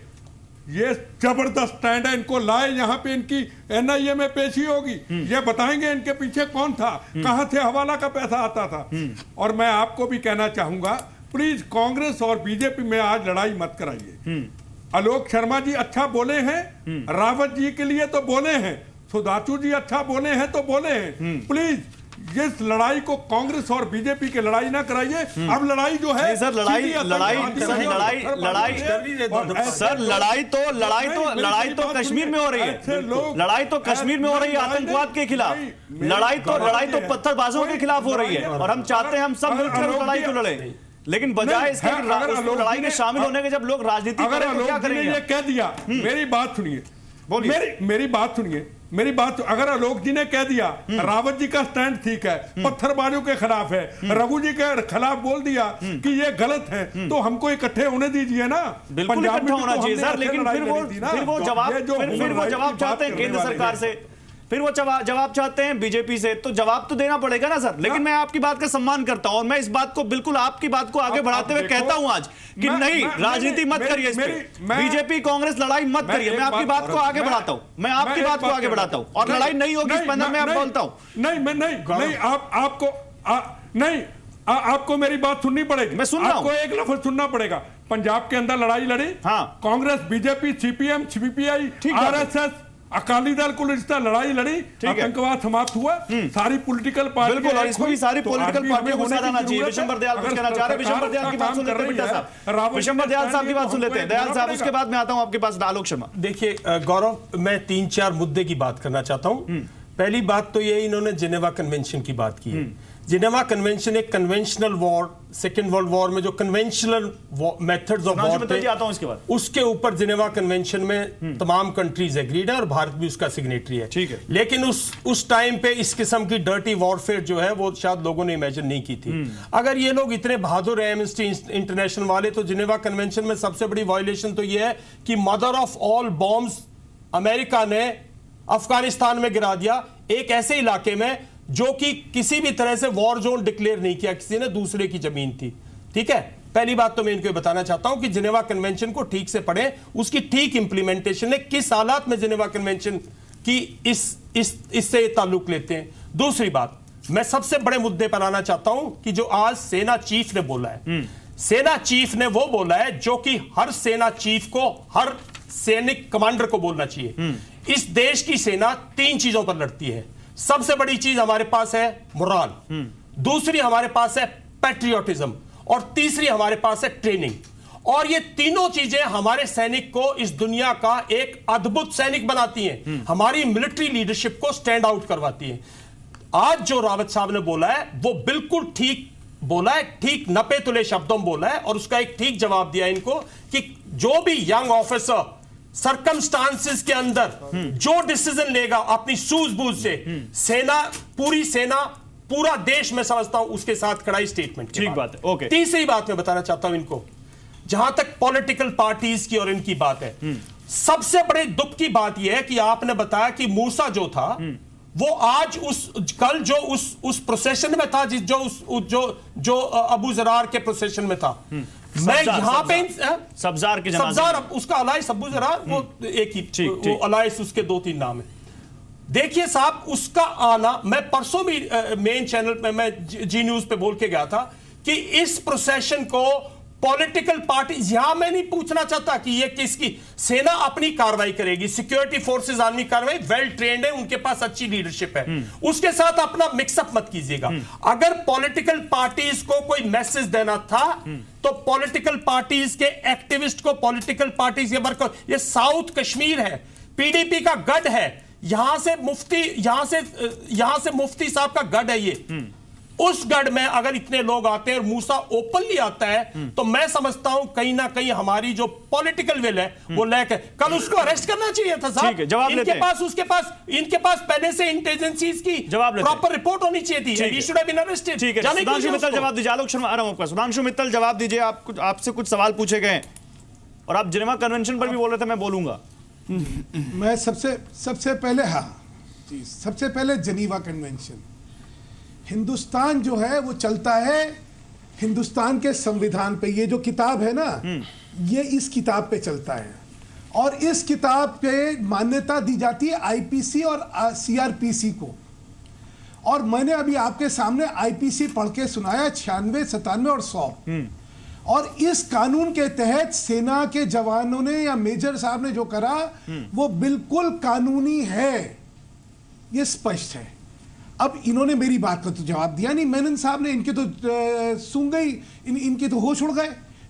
ये जबरदस्त स्टैंड है। इनको लाए, यहाँ पे इनकी NIA में पेशी होगी, ये बताएंगे इनके पीछे कौन था, कहां से हवाला का पैसा आता था। और मैं आपको भी कहना चाहूंगा, प्लीज कांग्रेस और बीजेपी में आज लड़ाई मत कराइए। आलोक शर्मा जी अच्छा बोले हैं, रावत जी के लिए तो बोले हैं, सुधाचू जी अच्छा बोले हैं तो बोले हैं। प्लीज इस लड़ाई को कांग्रेस और बीजेपी के लड़ाई ना कराइए। अब लड़ाई जो है सर, लड़ाई तो कश्मीर में हो रही है। लड़ाई तो कश्मीर में हो रही है आतंकवाद के खिलाफ। लड़ाई तो पत्थरबाजों के खिलाफ हो रही है, और हम चाहते हैं हम सब मिलकर लड़ाई को लड़ें। लेकिन बजाय इसके लड़ाई में शामिल होने के जब लोग राजनीति करें तो क्या करेंगे? ये कह दिया, मेरी बात सुनिए, मेरी बात सुनिए, मेरी बात। अगर आलोक जी ने कह दिया रावत जी का स्टैंड ठीक है, पत्थरबाजों के खिलाफ है, रघु जी के खिलाफ बोल दिया कि ये गलत है, तो हमको इकट्ठे होने दीजिए ना। बिल्कुल इकट्ठा होना चाहिए सर, लेकिन फिर वो जवाब चाहते हैं केंद्र सरकार से, फिर वो जवाब चाहते हैं बीजेपी से, तो जवाब तो देना पड़ेगा ना सर। लेकिन मैं आपकी बात का सम्मान करता हूं, और मैं इस बात को बिल्कुल आपकी बात को आगे बढ़ाते हुए कहता हूं आज कि नहीं, राजनीति मत करिए इस पे, बीजेपी कांग्रेस लड़ाई मत करिए। मैं आपकी बात को आगे बढ़ाता हूं, मैं आपकी बात को आगे बढ़ाता हूं, और लड़ाई नहीं होगी इस पंद्रह में आप बोलता हूं। नहीं, आपको मेरी बात सुननी पड़ेगी। मैं सुन रहा हूं, आपको एक लफ्ज सुनना पड़ेगा। पंजाब के अंदर लड़ाई लड़ी, Congress, BJP, CPM, CPI, RSS, Akali Dal को रिश्ता लड़ाई लड़ी, आतंकवाद समाप्त हुआ। सारी पॉलिटिकल पार्टी, बिल्कुल, और इसमें भी सारी पॉलिटिकल पार्टियों को साथ आना चाहिए। विशंबर दयाल कुछ कहना चाह रहे हैं, विशंबर दयाल की बात सुन लेते हैं बेटा साहब, विशंबर दयाल साहब की बात सुन लेते हैं दयाल साहब, उसके बाद मैं आता हूं आपके पास आलोक शर्मा। देखिए गौरव, मैं 3-4 मुद्दे की बात करना चाहता हूं। पहली बात तो ये, इन्होंने जेनेवा कन्वेंशन की बात की है। जेनेवा कन्वेंशन एक conventional war, second world war में जो कन्वेंशनल मेथड्स ऑफ वॉर थे, उसके ऊपर जेनेवा कन्वेंशन में तमाम कंट्रीज एग्रीड है, और भारत भी उसका सिग्नेटरी है। ठीक है। लेकिन उस टाइम पे इस किस्म की डर्टी वॉरफेयर जो है वो शायद लोगों ने इमेजिन नहीं की थी। अगर ये लोग इतने बहादुर है एम्नेस्टी इंटरनेशनल वाले, तो जेनेवा कन्वेंशन में सबसे बड़ी वायलेशन तो ये है कि mother of all bombs America ने अफगानिस्तान में गिरा दिया, एक ऐसे इलाके में जो कि किसी भी तरह से वॉर जोन डिक्लेयर नहीं किया, किसी ने दूसरे की जमीन थी। ठीक है, पहली बात तो मैं इनको बताना चाहता हूं कि जेनेवा कन्वेंशन को ठीक से पढ़ें, उसकी ठीक इंप्लीमेंटेशन है, किस हालात में जेनेवा कन्वेंशन की इससे ताल्लुक लेते हैं। दूसरी बात, मैं सबसे बड़े मुद्दे पर आना चाहता हूं कि जो आज सेना चीफ ने बोला है, सेना चीफ ने वो बोला है जो कि हर सेना चीफ को, हर सैनिक कमांडर को बोलना चाहिए। इस देश की सेना 3 चीजों पर लड़ती है। सबसे बड़ी चीज हमारे पास है मोरल, दूसरी हमारे पास है पैट्रियोटिज्म, और तीसरी हमारे पास है ट्रेनिंग। और ये तीनों चीजें हमारे सैनिक को इस दुनिया का एक अद्भुत सैनिक बनाती हैं, हमारी मिलिट्री लीडरशिप को स्टैंड आउट करवाती हैं। आज जो रावत साहब ने बोला है वो बिल्कुल ठीक बोला है, ठीक नपे तुले शब्दों में बोला है, और उसका एक ठीक जवाब दिया इनको कि जो भी यंग ऑफिसर सर्कमस्टांसेस के अंदर जो डिसीजन लेगा अपनी सूझबूझ से, सेना, पूरी सेना, पूरा देश में समझता हूं उसके साथ खड़ा स्टेटमेंट। ठीक बात है, ओके। तीसरी बात मैं बताना चाहता हूं इनको, जहां तक पॉलिटिकल पार्टीज की और इनकी बात है, सबसे बड़े दुख की बात यह है कि आपने बताया कि मूसा जो था वो आज कल जो उस प्रोसेशन में था, जो अबू जरार के प्रोसेशन में था, मैं यहाँ पे सब्जार के सब्जार उसका अलायंस अब्बू जरा वो एक ही अलायंस उसके 2-3 नाम है। देखिए साहब उसका आना, मैं परसों भी मेन चैनल पे मैं जी न्यूज पे बोल के गया था कि इस प्रोसेशन को पॉलिटिकल पार्टी, यहां मैं नहीं पूछना चाहता कि ये किसकी, सेना अपनी कार्रवाई करेगी, सिक्योरिटी फोर्सेस आर्मी कार्रवाई वेल ट्रेन्ड है, उनके पास अच्छी लीडरशिप है, उसके साथ अपना मिक्सअप मत कीजिएगा। अगर पॉलिटिकल पार्टीज को कोई मैसेज देना था तो पॉलिटिकल पार्टीज के एक्टिविस्ट को, पॉलिटिकल पार्टीज के वर्कर, ये साउथ कश्मीर है, पीडीपी का गढ़ है, यहां से मुफ्ती साहब का गढ़ है ये, उस गढ़ में अगर इतने लोग आते हैं और मूसा ओपनली आता है तो मैं समझता हूं कहीं ना कहीं हमारी जो पॉलिटिकल विल है वो लेकर कल उसको अरेस्ट करना चाहिए था साहब। इनके पास पहले से इंटेलिजेंसीज की प्रॉपर रिपोर्ट होनी चाहिए थी। He should have been arrested। ठीक है, सुधांशु मित्तल जवाब दीजिए। आलोक शर्मा आ रहा हूं आपका। सुधांशु मित्तल जवाब दीजिए, आपसे कुछ सवाल पूछे गए और आप जिनेवा कन्वेंशन पर भी बोल रहे थे, मैं बोलूंगा। मैं सबसे पहले जनीवा कन्वेंशन, हिंदुस्तान जो है वो चलता है हिंदुस्तान के संविधान पे। ये जो किताब है ना, ये इस किताब पे चलता है और इस किताब पे मान्यता दी जाती है आईपीसी और सीआरपीसी को। और मैंने अभी आपके सामने आईपीसी पढ़ के सुनाया 96, 97 और 100। और इस कानून के तहत सेना के जवानों ने या मेजर साहब ने जो करा वो बिल्कुल कानूनी है, ये स्पष्ट है। अब इन्होंने मेरी बात का तो जवाब दिया नहीं, मेनन साहब ने, इनके तो सूंघ गई, इनके तो होश उड़ गए।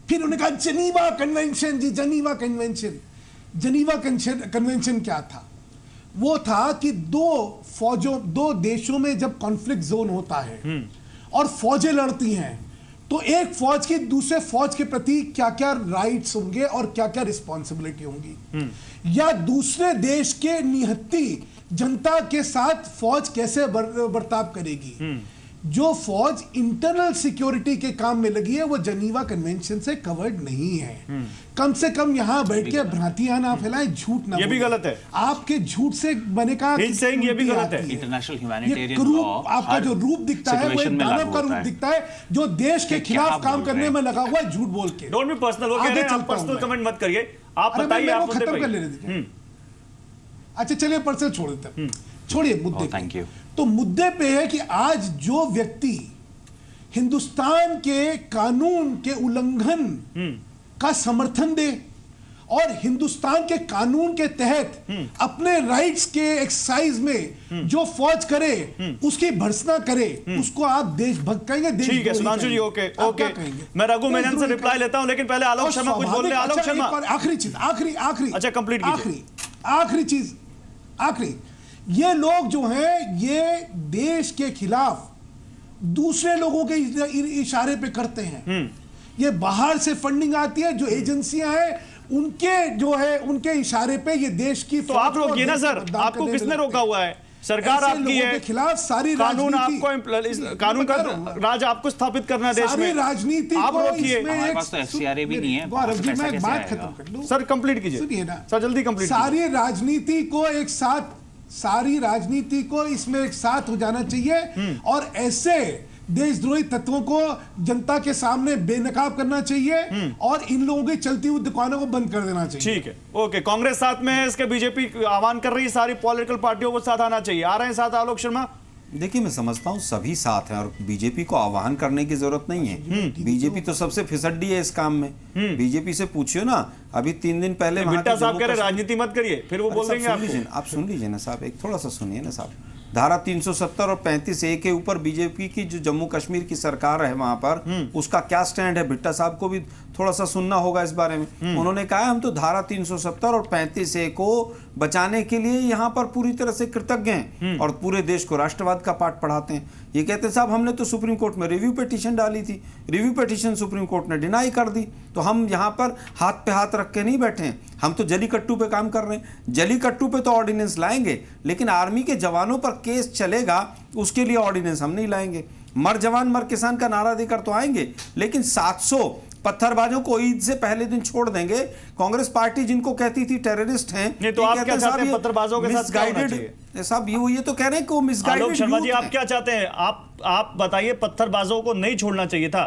फिर उन्होंने कहा जनीवा कन्वेंशन। जी, जनीवा कन्वेंशन, जनीवा कन्वेंशन क्या था? वो था कि दो देशों में जब कॉन्फ्लिक्ट जोन होता है और फौजें लड़ती हैं तो एक फौज की दूसरे फौज के प्रति क्या क्या राइट्स होंगे और क्या क्या रिस्पॉन्सिबिलिटी होंगी, या दूसरे देश के निहत्ती जनता के साथ फौज कैसे बर्ताव करेगी। जो फौज इंटरनल सिक्योरिटी के काम में लगी है वो जनीवा कन्वेंशन से कवर्ड नहीं है। कम से कम यहां बैठ के भ्रांतियां ना फैलाएं, झूठ ना, ये भी गलत है। आपके झूठ से मैंने कहा ये भी गलत है। इंटरनेशनल ह्यूमैनिटेरियन लॉ, आपका जो रूप दिखता है वो एक दानव का रूप दिखता है जो देश के खिलाफ काम करने में लगा हुआ है झूठ बोल के। डोंट बी पर्सनल, वो कह रहे हैं आप पर्सनल कमेंट मत करिए, आप बताइए, आप खत्म कर लेने दीजिए। अच्छा चलिए पर्सनल छोड़ देते हैं, छोड़िए मुद्दे। Thank you. तो मुद्दे पे है कि आज जो व्यक्ति हिंदुस्तान के कानून के उल्लंघन का समर्थन दे और हिंदुस्तान के कानून के तहत अपने राइट्स के एक्सरसाइज में जो फौज करे उसकी भर्त्सना करे, उसको आप देशभक्त कहेंगे? ठीक है सुधांशु जी, ओके ओके, मैं रघु मेनन से रिप्लाई लेता हूं, लेकिन पहले आलोक शर्मा कुछ बोल रहे हैं। आलोक शर्मा, आखिरी चीज, आखिरी अच्छा कंप्लीट कीजिए। आखिरी चीज, ये लोग जो हैं ये देश के खिलाफ दूसरे लोगों के इशारे पे करते हैं। ये बाहर से फंडिंग आती है, जो एजेंसियां हैं उनके जो है उनके इशारे पे ये देश की, तो आप रोकिए ना सर, आपको किसने रोका हुआ है? सरकार आपकी है, खिलाफ सारी कानून आपको, कानून का राज आपको स्थापित करना है देश में, राजनीति आप रोकिए। हमारे पास तो एफसीआरए भी नहीं है, मैं बात खत्म कर लूं सर, कंप्लीट कीजिए। सुनिए ना सर, जल्दी कंप्लीट। सारी राजनीति को एक साथ, सारी राजनीति को इसमें एक साथ हो जाना चाहिए और ऐसे देशद्रोही तत्वों को जनता के सामने बेनकाब करना चाहिए और इन लोगों की चलती हुई दुकानों को बंद कर देना चाहिए। ठीक है, ओके। कांग्रेस साथ में है, इसके बीजेपी आह्वान कर रही है सारी पॉलिटिकल पार्टियों को साथ आना चाहिए। आ रहे हैं साथ आलोक शर्मा? देखिए, मैं समझता हूं सभी साथ हैं और बीजेपी को आह्वान करने की जरूरत नहीं है। बीजेपी तो सबसे फिसड्डी है इस काम में। बीजेपी से पूछिए ना, अभी 3 दिन पहले बिट्टा साहब कह रहे राजनीति मत करिए, फिर वो बोल देंगे आप सुन लीजिए ना साहब, एक थोड़ा सा सुनिए ना साहब। धारा 370 और 35A के ऊपर बीजेपी की जो जम्मू कश्मीर की सरकार है वहां पर उसका क्या स्टैंड है, बिट्टा साहब को भी थोड़ा सा सुनना होगा इस बारे में। उन्होंने कहा हम तो धारा 370 और 35A को बचाने के लिए यहाँ पर पूरी तरह से कृतज्ञ हैं और पूरे देश को राष्ट्रवाद का पाठ पढ़ाते हैं। ये कहते हैं साहब हमने तो सुप्रीम कोर्ट में रिव्यू पिटीशन डाली थी, रिव्यू पिटीशन सुप्रीम कोर्ट ने डिनाई कर दी, तो हम यहाँ पर हाथ पे हाथ रख के नहीं बैठे हैं, हम तो जलीकट्टू पे काम कर रहे हैं। जलीकट्टू पे तो ऑर्डिनेंस लाएंगे, लेकिन आर्मी के जवानों पर केस चलेगा उसके लिए ऑर्डिनेंस हम नहीं लाएंगे। मर जवान मर किसान का नारा देकर तो आएंगे, लेकिन 700 पत्थरबाजों को ईद से पहले दिन छोड़ देंगे। कांग्रेस पार्टी जिनको कहती थी टेररिस्ट हैं, तो आप क्या चाहते हैं पत्थरबाजों के साथ क्या होना चाहिए? साहब ये तो कह रहे हैं कि वो मिसगाइडेड। आलोक शर्मा जी, आप क्या चाहते हैं? आप बताइए, पत्थरबाजों को नहीं छोड़ना चाहिए था?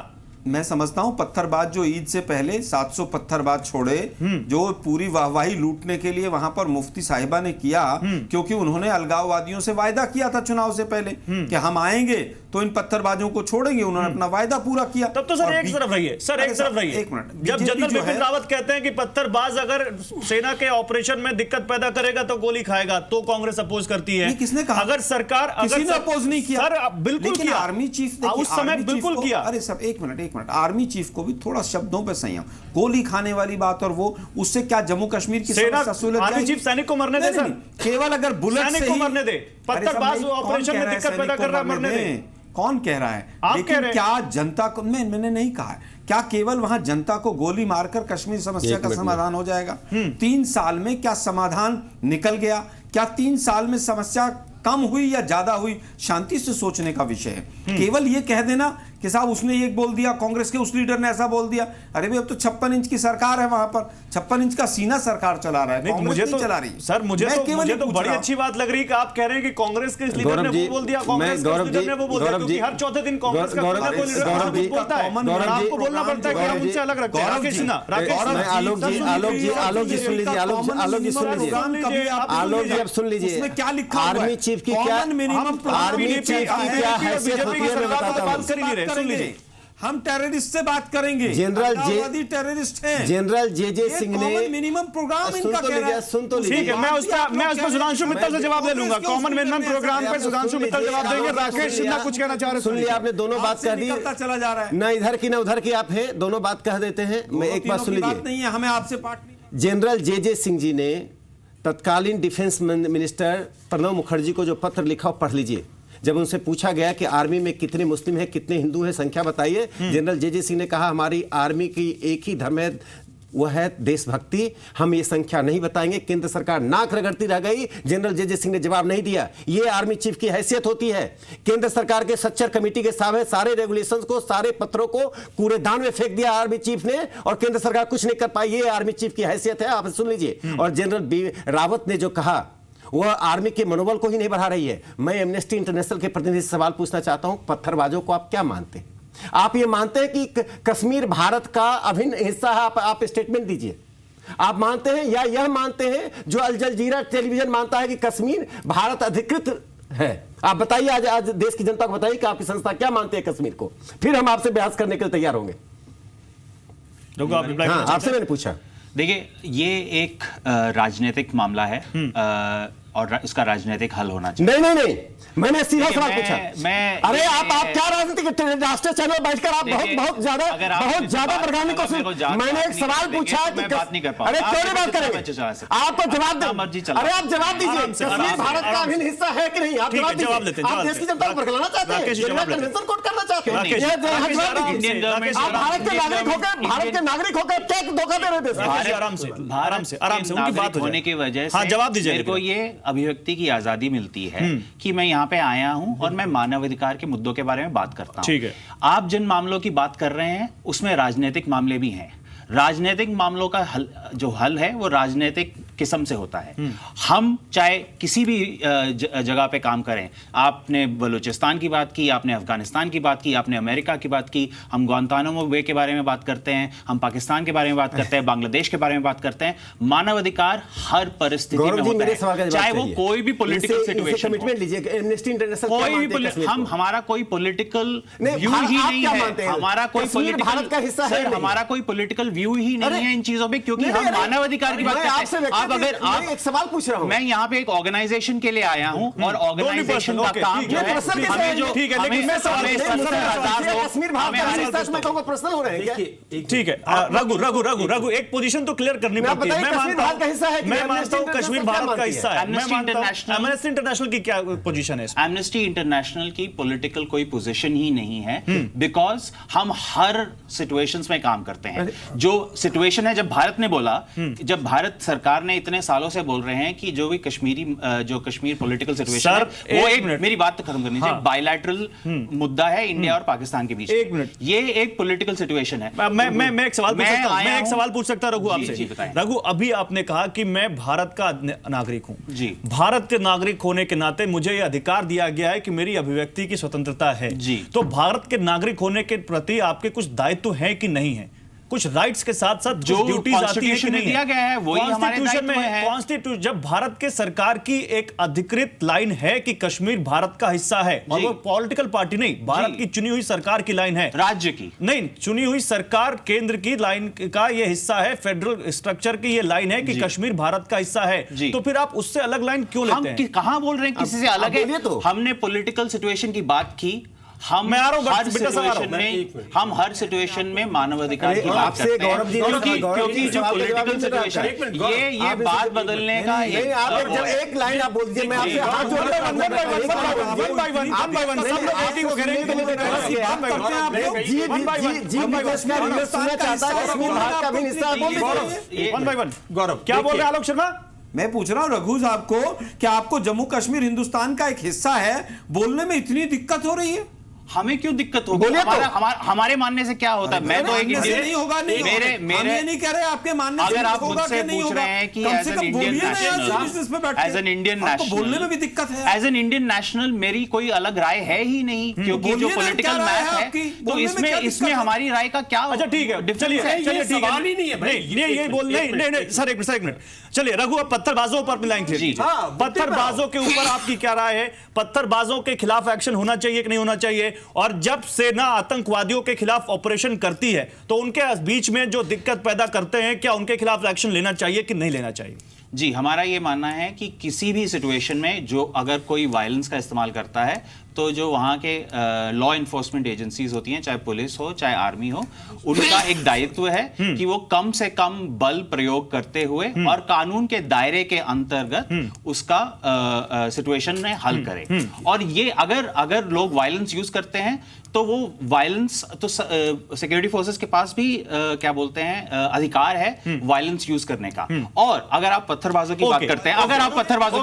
मैं समझता हूं पत्थरबाज जो ईद से पहले 700 पत्थरबाज छोड़े, जो पूरी वाहवाही लूटने के लिए वहां पर मुफ्ती साहिबा ने किया, क्योंकि उन्होंने अलगाववादियों से वायदा किया था चुनाव से पहले कि हम आएंगे तो इन पत्थरबाजों को छोड़ेंगे, उन्होंने अपना वायदा पूरा किया। तब तो सर एक तरफ रहिए, सर एक तरफ रहिए। एक मिनट, जब जनरल बिपिन रावत कहते हैं कि पत्थरबाज अगर सेना के ऑपरेशन में दिक्कत पैदा करेगा तो गोली खाएगा, तो कांग्रेस अपोज करती है। किसने कहा? अगर सरकार, किसी ने अपोज नहीं किया सर, बिल्कुल किया। आर्मी चीफ ने उस समय बिल्कुल किया। अरे सब एक मिनट, आर्मी चीफ को भी थोड़ा शब्दों पे संयम, गोली खाने वाली बात और वो उससे क्या जम्मू कश्मीर की समस्या? आर्मी चीफ सैनिक को मरने दे सर, केवल अगर बुलेट सैनिक को मरने दे, पत्थरबाज ऑपरेशन में दिक्कत पैदा कर रहा है, मरने दे। कौन कह रहा है? आप कह रहे हैं। क्या जनता को, मैंने नहीं कहा है, क्या केवल वहां जनता को गोली मारकर कश्मीर समस्या का समाधान हो जाएगा? 3 साल में क्या समाधान निकल गया? क्या 3 साल में समस्या कम हुई या ज्यादा हुई? शांति से सोचने का विषय है। केवल ये कह देना कि साहब उसने ये बोल दिया, कांग्रेस के उस लीडर ने ऐसा बोल दिया, अरे भाई अब तो 56 इंच की सरकार है वहां पर, 56 इंच का सीना सरकार चला रहा है, मुझे तो चला रही। सर मुझे तो बड़ी अच्छी बात लग रही है कि आप कह रहे हैं कि कांग्रेस के लीडर ने वो बोल दिया, कांग्रेस के लीडर ने वो बोल दिया, क्योंकि हर चौथे दिन कांग्रेस का कोई लीडर बोलता है, आपको बोलना पड़ता है कि हम उनसे अलग रखते हैं। राकेश सिन्हा, आलोक जी सुन लीजिए, आलोक जी सुन लीजिए, उसमें क्या लिखा हुआ है? आर्मी चीफ की क्या हैसियत होती है मैं बताता हूं। सुन लीजिए, हम टेररिस्ट से बात करेंगे, जनरल टेररिस्ट हैं, जनरल जे सिंह ने मिनिमम प्रोग्राम इनका कह रहा है। सुन तो लीजिए, ठीक है, मैं उस पर सुधांशु मित्तल से जवाब ले लूंगा। कॉमन मिनिमम प्रोग्राम पे सुधांशु मित्तल जवाब देंगे। राकेश सिन्हा कुछ कहना चाह रहे, सुन लिया आपने, दोनों बात कह दी, चला जा रहा है, ना इधर की ना उधर की आप है, दोनों बात कह देते हैं। मैं एक बात सुन लीजिए, नहीं है हमें आपसे पार्ट नहीं। जनरल जे सिंह जी ने तत्कालीन डिफेंस मिनिस्टर प्रणब मुखर्जी को जो पत्र लिखा पढ़ लीजिए। जब उनसे पूछा गया कि आर्मी में कितने मुस्लिम हैं, कितने हिंदू हैं, संख्या बताइए, जनरल जे सिंह ने कहा हमारी आर्मी की एक ही धर्म है, वह है देशभक्ति, हम ये संख्या नहीं बताएंगे। केंद्र सरकार नाक रगड़ती रह गई, जनरल जे सिंह ने जवाब नहीं दिया। ये आर्मी चीफ की हैसियत होती है। केंद्र सरकार के सच्चर कमेटी के सामने सारे रेगुलेशंस को, सारे पत्रों को कूड़ेदान में फेंक दिया आर्मी चीफ ने, और केंद्र सरकार कुछ नहीं कर पाई। ये आर्मी चीफ की हैसियत है, आप सुन लीजिए। और जनरल रावत ने जो कहा वह आर्मी के मनोबल को ही नहीं बढ़ा रही है। मैं एमनेस्टी इंटरनेशनल के प्रतिनिधि से सवाल पूछना चाहता हूं, पत्थरबाजों को आप क्या मानते हैं? आप ये मानते हैं कि कश्मीर भारत का अभिन्न हिस्सा है? आप स्टेटमेंट दीजिए, आप मानते हैं या यह मानते हैं जो अल जजीरा टेलीविजन मानता है कि कश्मीर भारत अधिकृत है? आप बताइए, आज देश की जनता को बताइए कि आपकी संस्था क्या मानते हैं कश्मीर को, फिर हम आपसे बहस करने के लिए तैयार होंगे। हाँ, आपसे मैंने पूछा। देखिए, ये एक राजनीतिक मामला है और इसका राजनीतिक हल होना चाहिए। नहीं, मैंने सीधा सवाल पूछा। अरे आप क्या राजनीतिक राष्ट्रीय चैनल बैठकर आप बहुत ज्यादा बढ़ाने को, मैंने एक सवाल पूछा कि अरे क्यों नहीं बात करेंगे? आपको जवाब दे, अरे आप जवाब दीजिए, कश्मीर भारत का अभिन्न हिस्सा है कि नहीं? आप जवाब दीजिए। आप देश की जनता को भड़काना चाहते हैं, कन्वेंशन कोड करना चाहते हैं, आप भारत के नागरिक होकर क्या धोखा दे रहे थे? आराम से उनकी बात होने की वजह से जवाब दीजिए। मेरे को ये अभिव्यक्ति की आजादी मिलती है कि मैं यहाँ पे आया हूं और मैं मानवाधिकार के मुद्दों के बारे में बात करता हूं। ठीक है, आप जिन मामलों की बात कर रहे हैं उसमें राजनीतिक मामले भी हैं। राजनीतिक मामलों का जो हल है वो राजनीतिक किस्म से होता है। हम चाहे किसी भी जगह पे काम करें, आपने बलूचिस्तान की बात की, आपने अफगानिस्तान की बात की, आपने अमेरिका की बात की, हम ग्वांतानामो बे के बारे में बात करते हैं, हम पाकिस्तान के बारे में बात करते हैं, बांग्लादेश के बारे में बात करते हैं। मानवाधिकार हर परिस्थिति में होता है, चाहे वो कोई भी पॉलिटिकल सिचुएशन हो। हमारा कोई पॉलिटिकल व्यू ही नहीं है, हमारा कोई पॉलिटिकल व्यू ही नहीं है इन चीजों पे, क्योंकि हम मानवाधिकार की बात करते हैं। अगर आप, एक सवाल पूछ रहा हूं, मैं यहाँ पे एक ऑर्गेनाइजेशन के लिए आया हूं और ऑर्गेनाइजेशन का काम जो है, हमें जो ठीक है, पर्सनल हो रहे हैं। ठीक है, रघु एक पोजीशन तो क्लियर करनी पड़ती है। मैं मानता हूं कश्मीर भारत का हिस्सा है। एमनेस्टी इंटरनेशनल की क्या पोजीशन है? एमनेस्टी इंटरनेशनल की पॉलिटिकल कोई पोजीशन ही नहीं है, बिकॉज हम हर सिचुएशंस में काम करते हैं। जो सिचुएशन है, जब भारत ने बोला, जब भारत सरकार ने इतने सालों से बोल रहे हैं कि जो भी जो कश्मीर पॉलिटिकल सिचुएशन है, वो एक मेरी बात तो खत्म करनी चाहिए, बायलैटरल मुद्दा है इंडिया और पाकिस्तान के बीच। एक मिनट, ये एक पॉलिटिकल सिचुएशन है। मैं एक सवाल पूछ सकता रघु आपसे? रघु, अभी आपने कहा कि मैं भारत का नागरिक हूं जी, भारत के नागरिक होने के नाते मुझे यह अधिकार दिया गया है कि मेरी अभिव्यक्ति की स्वतंत्रता है जी। तो भारत के नागरिक होने के प्रति आपके कुछ दायित्व हैं कि नहीं है? कुछ राइट्स के साथ साथ जो ड्यूटीज आती है कि नहीं दिया गया है वही हमारे दायित्व में है। कॉन्स्टिट्यूशन, जब भारत के सरकार की एक अधिकृत लाइन है कि कश्मीर भारत का हिस्सा है, और वो पॉलिटिकल पार्टी नहीं, भारत की चुनी हुई सरकार की लाइन है, राज्य की नहीं, चुनी हुई सरकार केंद्र की लाइन का ये हिस्सा है, फेडरल स्ट्रक्चर की ये लाइन है कि कश्मीर भारत का हिस्सा है, तो फिर आप उससे अलग लाइन क्यों लेते हैं? कहां बोल रहे हैं किसी से अलग है? हमने पॉलिटिकल सिचुएशन की बात की, हम हर सिचुएशन में मानवाधिकार की बात करते हैं, क्योंकि जो पॉलिटिकल सिचुएशन ये बात बदलने का एक लाइन आप बोल दीजिए, मैं आपसे हाथ जोड़ गौरव क्या बोल रहे हैं आलोक शर्मा? मैं पूछ रहा हूं रघु साहब को, क्या आपको जम्मू कश्मीर हिंदुस्तान का एक हिस्सा है बोलने में इतनी दिक्कत हो रही है? हमें क्यों दिक्कत होगी? हमारे मानने से क्या होता है? मैं तो एक इंडियन नहीं होगा, नहीं मेरे नहीं कह रहे आपके मानने से। अगर आप मुझसे पूछ रहे हैं कि एज एन इंडियन नेशनल बोलने में भी दिक्कत है, एज एन इंडियन नेशनल मेरी कोई अलग राय है ही नहीं, क्योंकि जो पॉलिटिकल मैप है तो इसमें हमारी राय का क्या? अच्छा ठीक है, चलिए सवाल ही नहीं है, ये बोल नहीं सर, एक मिनट चलिए रघु, अब पत्थरबाजों पर मिलाएंगे। पत्थरबाजों के ऊपर आपकी क्या राय है? पत्थरबाजों के खिलाफ एक्शन होना चाहिए कि नहीं होना चाहिए? और जब सेना आतंकवादियों के खिलाफ ऑपरेशन करती है तो उनके बीच में जो दिक्कत पैदा करते हैं, क्या उनके खिलाफ एक्शन लेना चाहिए कि नहीं लेना चाहिए? जी, हमारा ये मानना है कि किसी भी सिचुएशन में जो अगर कोई वायलेंस का इस्तेमाल करता है तो जो वहाँ के लॉ इन्फोर्समेंट एजेंसीज होती हैं, चाहे पुलिस हो चाहे आर्मी हो, उनका एक दायित्व है कि वो कम से कम बल प्रयोग करते हुए और कानून के दायरे के अंतर्गत उसका सिचुएशन में हल करें। और ये अगर लोग वायलेंस यूज करते हैं तो वो वायलेंस तो सिक्योरिटी फोर्सेस के पास भी क्या बोलते हैं अधिकार है वायलेंस यूज करने का। और अगर आप पत्थरबाजों की बात करते हैं, अगर आप पत्थरबाजों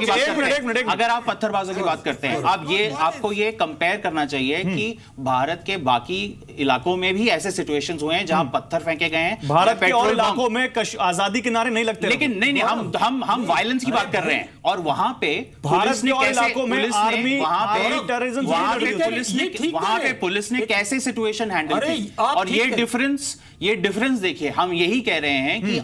की बात करते हैं, आपको ये कंपेयर करना चाहिए कि भारत के बाकी इलाकों में भी ऐसे सिचुएशंस हुए हैं जहां पत्थर फेंके गए हैं। भारत के और इलाकों में आजादी के नारे नहीं लगते, लेकिन नहीं हम वायलेंस की बात कर रहे हैं। और वहां पे भारत के और इलाकों में आर्मी वहां पे पुलिस ने कैसे सिचुएशन हैंडल की। और ये डिफरेंस देखिए, हम यही कह रहे हैं कि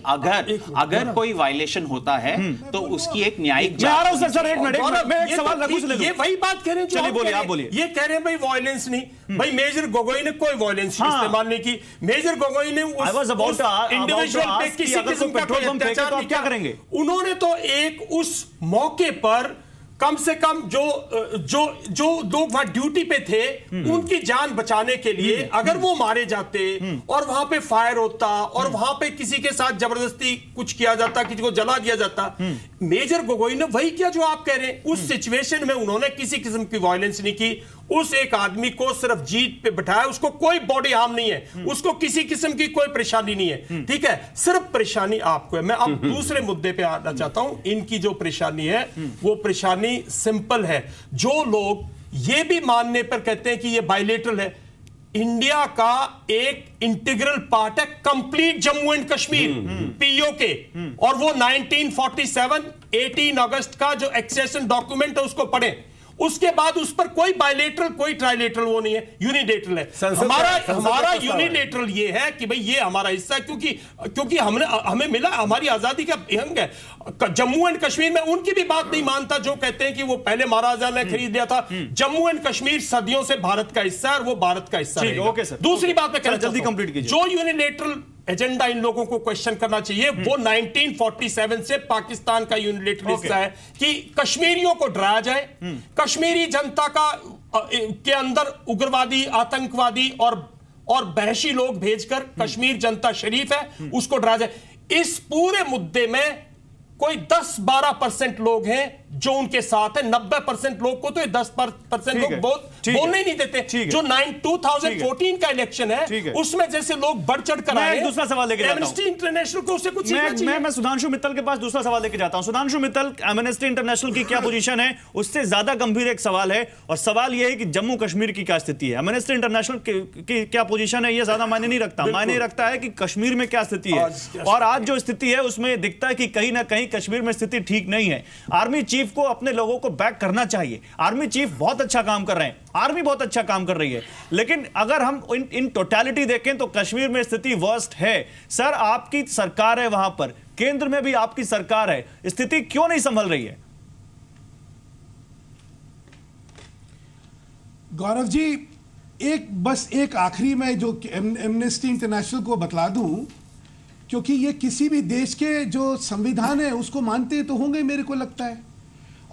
अगर कोई वायलेशन होता है तो उसकी एक न्यायिक जांच। सर एक मिनट, मैं एक सवाल रघु से ले लूं। ये वही बात कह रहे हैं, चलिए बोलिए, आप बोलिए। ये कह रहे हैं भाई वायलेंस नहीं, भाई मेजर गोगोई ने कोई वायलेंस इस्तेमाल नहीं की। मेजर गोगोई ने इंडिविजुअल पे किसी किस्म का कोई अत्याचार नहीं क्या करेंगे? उन्होंने तो एक उस मौके पर कम से कम जो लोग वहां ड्यूटी पे थे उनकी जान बचाने के लिए अगर वो मारे जाते और वहां पे फायर होता और वहां पे किसी के साथ जबरदस्ती कुछ किया जाता, किसी को जला दिया जाता, मेजर गोगोई ने वही किया जो आप कह रहे हैं। उस सिचुएशन में उन्होंने किसी किस्म की वायलेंस नहीं की। उस एक आदमी को सिर्फ जीत पे बिठाया, उसको कोई बॉडी हार्म नहीं है, उसको किसी किस्म की कोई परेशानी नहीं है, ठीक है। सिर्फ परेशानी आपको है। मैं अब दूसरे मुद्दे पे आना चाहता हूं। इनकी जो परेशानी है वो परेशानी सिंपल है। जो लोग ये भी मानने पर कहते हैं कि ये बायलेटरल है, इंडिया का एक इंटीग्रल पार्ट है complete Jammu and Kashmir PoK, और वो 1947 18 अगस्त का जो एक्सेशन डॉक्यूमेंट है उसको पढ़ें। उसके बाद उस पर कोई बायलेटरल कोई ट्राइलेटरल वो नहीं है, यूनिलेटरल है। हमारा यूनिलेटरल ये है कि भाई ये हमारा हिस्सा है, क्योंकि हमें मिला, हमारी आजादी का अंग है। जम्मू एंड कश्मीर में उनकी भी बात नहीं मानता जो कहते हैं कि वो पहले महाराजा ने खरीद लिया था। जम्मू एंड कश्मीर सदियों से भारत का हिस्सा है और वो भारत का हिस्सा है। दूसरी बात मैं कहना जल्दी कंप्लीट कीजिए। जो यूनिलेटरल एजेंडा इन लोगों को क्वेश्चन करना चाहिए वो 1947 से पाकिस्तान का यूनिलेटरल हिस्सा है कि कश्मीरियों को डराया जाए, कश्मीरी जनता के अंदर उग्रवादी, आतंकवादी और बहशी लोग भेजकर कश्मीर जनता शरीफ है उसको डराया जाए। इस पूरे मुद्दे में कोई 10-12% लोग हैं जो उनके साथ है। 90% लोग को तो 10% लोग बोलने ही नहीं देते। जो 2014 का इलेक्शन है उसमें जैसे लोग बढ़ चढ़ कर आए। दूसरा सवाल लेके जाता हूं, एमनेस्टी इंटरनेशनल को उससे कुछ मैं सुधांशु मित्तल के पास दूसरा सवाल लेके जाता हूं। सुधांशु मित्तल, एमनेस्टी इंटरनेशनल की क्या पोजीशन है? उससे ज्यादा गंभीर एक सवाल है, और सवाल यह है कि जम्मू कश्मीर की क्या स्थिति है। एमनेस्टी इंटरनेशनल की क्या पोजीशन है, यह ज्यादा मायने नहीं रखता। मायने रखता है कि कश्मीर में क्या स्थिति है, और आज जो स्थिति है उसमें दिखता है कि कहीं ना कहीं कश्मीर में स्थिति ठीक नहीं है। आर्मी चीफ को अपने लोगों को बैक करना चाहिए। आर्मी चीफ बहुत अच्छा काम कर रहे हैं, आर्मी बहुत अच्छा काम कर रही है, लेकिन अगर हम इन टोटलिटी देखें तो कश्मीर में स्थिति वर्स्ट है। सर, आपकी सरकार है वहां पर, केंद्र में भी आपकी सरकार है, स्थिति क्यों नहीं संभल रही है? गौरव जी, बस एक आखिरी में जो एमनेस्टी इंटरनेशनल को बतला दूं, क्योंकि ये किसी भी देश के जो संविधान है उसको मानते तो होंगे मेरे को लगता है,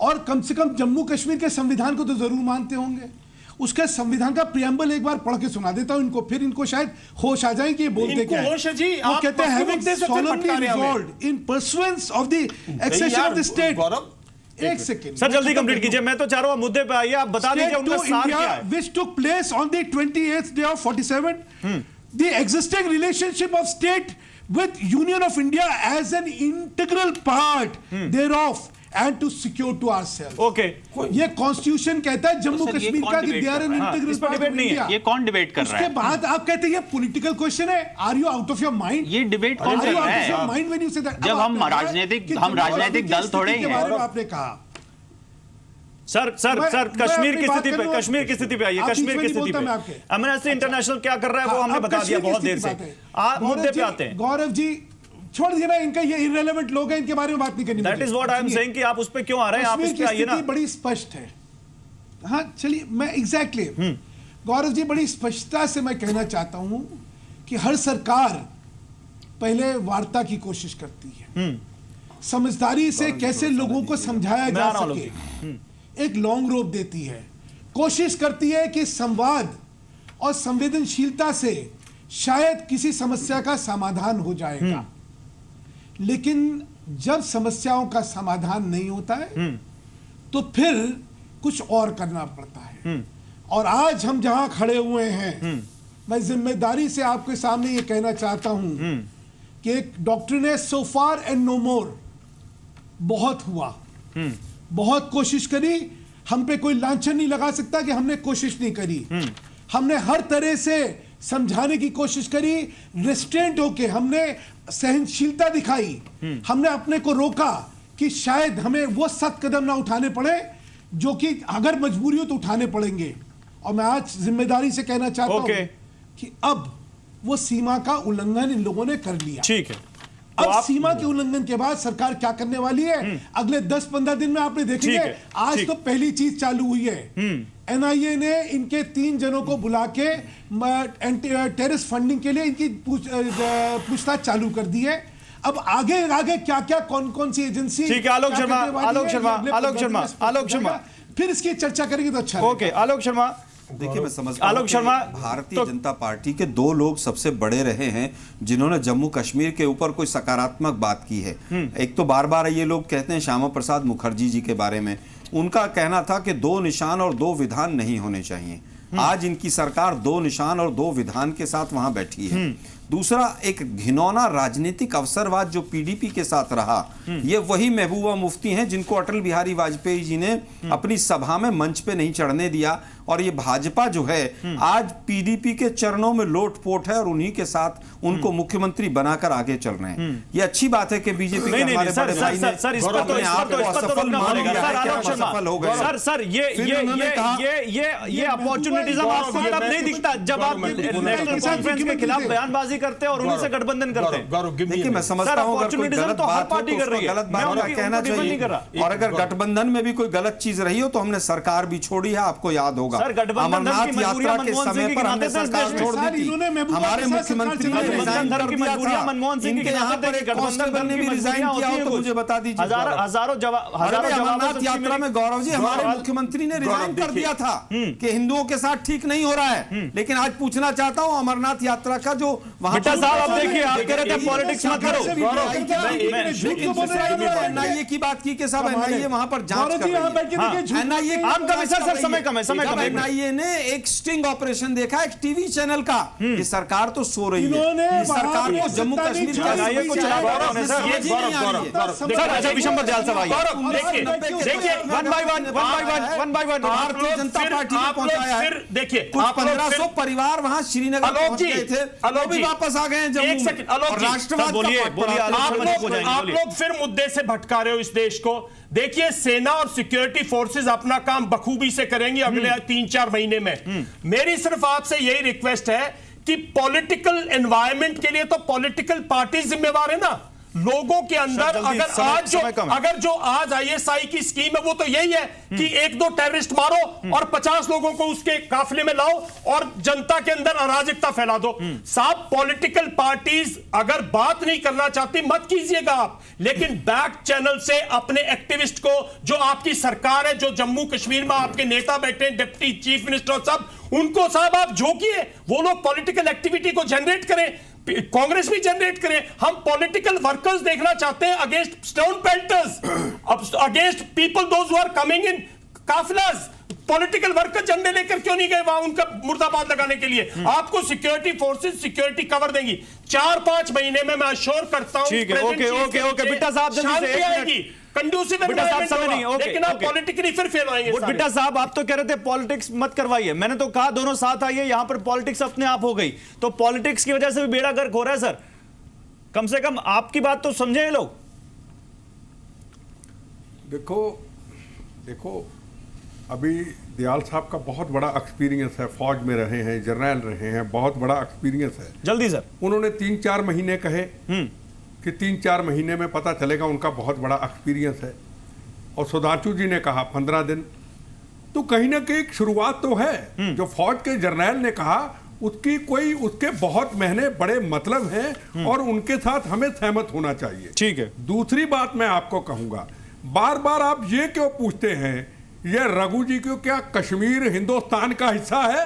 और कम से कम जम्मू कश्मीर के संविधान को तो जरूर मानते होंगे। उसके संविधान का प्रियम्बल एक बार पढ़ के सुना देता हूं इनको, फिर इनको शायद होश आ जाए कि ये बोलते क्या है। वो कहते हैं having solemnly resolved in pursuance of the accession of the state। एक सेकंड सर, जल्दी कंप्लीट कीजिए, मैं तो चाह रहा हूं मुद्दे पे आइए, आप बता दीजिए उनका सार क्या है। Which took place on the 28th day of 47, the existing relationship of state with Union of India as an integral part thereof and to secure to ourselves। Okay, ये कॉन्स्टिट्यूशन कहता है जम्मू कश्मीर का कि they are an integral part of India. ये कौन debate कर रहा है? उसके बाद आप कहते हैं ये पॉलिटिकल क्वेश्चन है। Are you out of your mind? ये डिबेट कौन कर रहा है? Mind when you say that, जब हम राजनीतिक दल थोड़े ही हैं। आपने कहा सर कश्मीर की स्थिति पे, कश्मीर की स्थिति पे आइए, कश्मीर की स्थिति पे एमनेस्टी इंटरनेशनल क्या कर रहा है वो हमने बता दिया बहुत देर से। मुद्दे पे आते हैं। गौरव जी छोड़ दीजिए ना, इनका ये इररिलेवेंट लोग हैं, इनके बारे में बात नहीं करनी। That is what I am saying कि आप उस पे क्यों आ रहे हैं, आप इस पे आइए ना। बड़ी स्पष्ट है। हाँ चलिए, मैं एग्जैक्टली गौरव जी बड़ी स्पष्टता से मैं कहना चाहता हूं कि हर सरकार पहले वार्ता की कोशिश करती है, समझदारी से कैसे लोगों को समझाया जा सके, एक लॉन्ग रोप देती है, कोशिश करती है कि संवाद और संवेदनशीलता से शायद किसी समस्या का समाधान हो जाएगा। लेकिन जब समस्याओं का समाधान नहीं होता है तो फिर कुछ और करना पड़ता है। और आज हम जहां खड़े हुए हैं, मैं जिम्मेदारी से आपके सामने ये कहना चाहता हूं कि एक डॉक्ट्रिन है सो फार एंड नो मोर। बहुत हुआ, बहुत कोशिश करी, हम पे कोई लांछन नहीं लगा सकता कि हमने कोशिश नहीं करी। हमने हर तरह से समझाने की कोशिश करी, रेस्ट्रेंट होके हमने सहनशीलता दिखाई, हमने अपने को रोका कि शायद हमें वो सख्त कदम ना उठाने पड़े जो कि अगर मजबूरी हो तो उठाने पड़ेंगे। और मैं आज जिम्मेदारी से कहना चाहता हूं कि अब वो सीमा का उल्लंघन इन लोगों ने कर लिया। ठीक है, अब सीमा के उल्लंघन के बाद सरकार क्या करने वाली है अगले 10-15 दिन में आपने देखेंगे। आज तो पहली चीज चालू हुई है, एनआईए ने इनके 3 जनों को बुला के टेररिस्ट फंडिंग के लिए इनकी पूछताछ चालू कर दी है। अब आगे आगे क्या क्या कौन कौन सी एजेंसी, ठीक है, आलोक शर्मा फिर इसकी चर्चा करेंगे तो अच्छा। ओके, आलोक शर्मा, देखिए मैं समझता हूं कि भारतीय जनता पार्टी के 2 लोग सबसे बड़े रहे हैं जिन्होंने जम्मू कश्मीर के ऊपर कोई सकारात्मक बात की है। एक तो बार बार ये लोग कहते हैं श्यामा प्रसाद मुखर्जी जी के बारे में, उनका कहना था कि 2 निशान और 2 विधान नहीं होने चाहिए। आज इनकी सरकार 2 निशान और 2 विधान के साथ वहां बैठी है। दूसरा, एक घिनौना राजनीतिक अवसरवाद जो पीडीपी के साथ रहा, ये वही महबूबा मुफ्ती हैं जिनको अटल बिहारी वाजपेयी जी ने अपनी सभा में मंच पे नहीं चढ़ने दिया। और ये भाजपा जो है आज पीडीपी के चरणों में लोटपोट है और उन्हीं के साथ उनको मुख्यमंत्री बनाकर आगे चल रहे हैं। ये अच्छी बात है कि बीजेपी के हमारे बड़े भाई ने अपने आप को असफल मान लिया है कि आप असफल हो गए। सर ये अपॉर्चुनिटीज़म आपको मतलब नहीं दिखता जब आप नेशनल कॉन्फ्रेंस के खिलाफ बयानबाजी करते हैं और उन्हीं से गठबंधन करते हैं। देखिए मैं समझता हूं अगर कोई गलत बात हो तो उसको गलत बात का कहना चाहिए, और अगर गठबंधन में भी कोई गलत चीज रही हो तो हमने सरकार भी छोड़ी है, आपको याद होगा अमरनाथ यात्रा के समय पर हमने सरकार छोड़ दी थी, हमारे मुख्यमंत्री ने रिजाइन कर दिया था। इनके यहाँ पर एक कांस्टेबल ने भी रिजाइन किया हो तो मुझे बता दीजिए। हजारों अमरनाथ यात्रा में गौरव जी हमारे मुख्यमंत्री ने रिजाइन कर दिया था कि हिंदुओं के साथ ठीक नहीं हो रहा है। लेकिन आज पूछना चाहता हूं अमरनाथ यात्रा का जो बिट्टा साहब, अब देखिए, आप कह रहे थे पॉलिटिक्स मत करो। एनआईए की बात की कि साहब एनआईए वहां पर जांच कर रही है। एनआईए सर समय कम है, समय कम है। एनआईए ने एक स्टिंग ऑपरेशन देखा एक टीवी चैनल का कि सरकार तो सो रही है, सरकार को जम्मू कश्मीर को चला अच्छा विशंबर दयाल साहब आइए, देखिए one by one Bharatiya Janata party ने पहुंचाया है। देखिए कुछ 1500 परिवार वहां श्रीनगर पहुंच गए थे, वो भी वापस आ गए हैं जम्मू में। और राष्ट्रवाद आप लोग फिर मुद्दे से भटका रहे हो इस देश को। देखिए, सेना और सिक्योरिटी फोर्सेस अपना काम बखूबी से करेंगी अगले 3-4 महीने में। मेरी सिर्फ आपसे यही रिक्वेस्ट है कि पॉलिटिकल एनवायरनमेंट के लिए तो पॉलिटिकल पार्टी जिम्मेवार है ना। लोगों के अंदर अगर जो आज आईएसआई की स्कीम है वो तो यही है कि 1-2 टेररिस्ट मारो और 50 लोगों को उसके काफिले में लाओ और जनता के अंदर अराजकता फैला दो। साहब, पॉलिटिकल पार्टीज अगर बात नहीं करना चाहती मत कीजिएगा आप, लेकिन बैक चैनल से अपने एक्टिविस्ट को, जो आपकी सरकार है, जो जम्मू कश्मीर में आपके नेता बैठे हैं, डिप्टी चीफ मिनिस्टर सब, उनको साहब आप झोंकिए, वो लोग पॉलिटिकल एक्टिविटी को जनरेट करें, कांग्रेस भी जनरेट करें। हम पॉलिटिकल वर्कर्स देखना चाहते हैं against stone pelters, against people those who are coming in काफिलास। पॉलिटिकल वर्कर झंडे लेकर क्यों नहीं गए वहां उनका मुर्दाबाद लगाने के लिए? आपको सिक्योरिटी फोर्सेस सिक्योरिटी कवर देंगी 4-5 महीने में, मैं अश्योर करता हूं। ठीक है, ओके बिट्टा साहब, जल्दी से आएगी, कंडूसिव एनवायरनमेंट होगा, लेकिन आप पॉलिटिकली फिर फेल होंगे। बिट्टा साहब, आप तो कह रहे थे पॉलिटिक्स मत करवाइए, मैंने तो कहा दोनों साथ आइए, यहां पर पॉलिटिक्स अपने आप हो गई। तो पॉलिटिक्स की वजह से भी बेड़ा गर्क हो रहा है सर। कम से कम आपकी बात तो समझे ये लोग। देखो अभी दयाल साहब का बहुत बड़ा एक्सपीरियंस है, फौज में रहे हैं, जर्नल रहे हैं, बहुत बड़ा एक्सपीरियंस है। जल्दी सर, उन्होंने 3-4 महीने कहे कि 3-4 महीने में पता चलेगा, उनका बहुत बड़ा एक्सपीरियंस है। और सुधाचू जी ने कहा 15 दिन, तो कहीं ना कहीं एक शुरुआत तो है। जो फौज के जर्नल ने कहा उसके बहुत महीने बड़े मतलब हैं और उनके साथ हमें सहमत होना चाहिए। ठीक है। दूसरी बात मैं आपको कहूंगा, बार बार आप ये क्यों पूछते हैं, ये रघु जी को क्या कश्मीर हिंदुस्तान का हिस्सा है?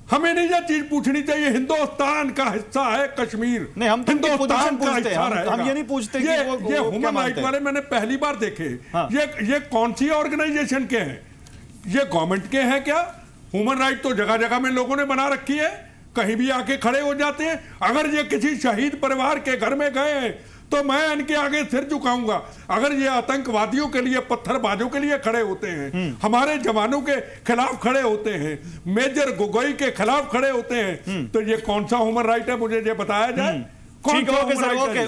हमें नहीं ये चीज पूछनी चाहिए, हिंदुस्तान का हिस्सा है कश्मीर। नहीं, हम हिंदुस्तान का हिस्सा रहेगा। हम ये नहीं पूछते कि ये ह्यूमन राइट वाले मैंने पहली बार देखे। हाँ। ये कौन सी ऑर्गेनाइजेशन के हैं? ये गवर्नमेंट के हैं क्या? ह्यूमन राइट तो जगह जगह में लोगों ने बना रखी है, कहीं भी आके खड़े हो जाते हैं। अगर ये किसी शहीद परिवार के घर में गए हैं तो मैं इनके आगे सिर झुकाऊंगा। अगर ये आतंकवादियों के लिए, पत्थरबाजों के लिए खड़े होते हैं, हमारे जवानों के खिलाफ खड़े होते हैं, मेजर गोगोई के खिलाफ खड़े होते हैं, तो ये कौन सा ह्यूमन राइट है? मुझे ये बताया जाए। ठीक है, okay sir, okay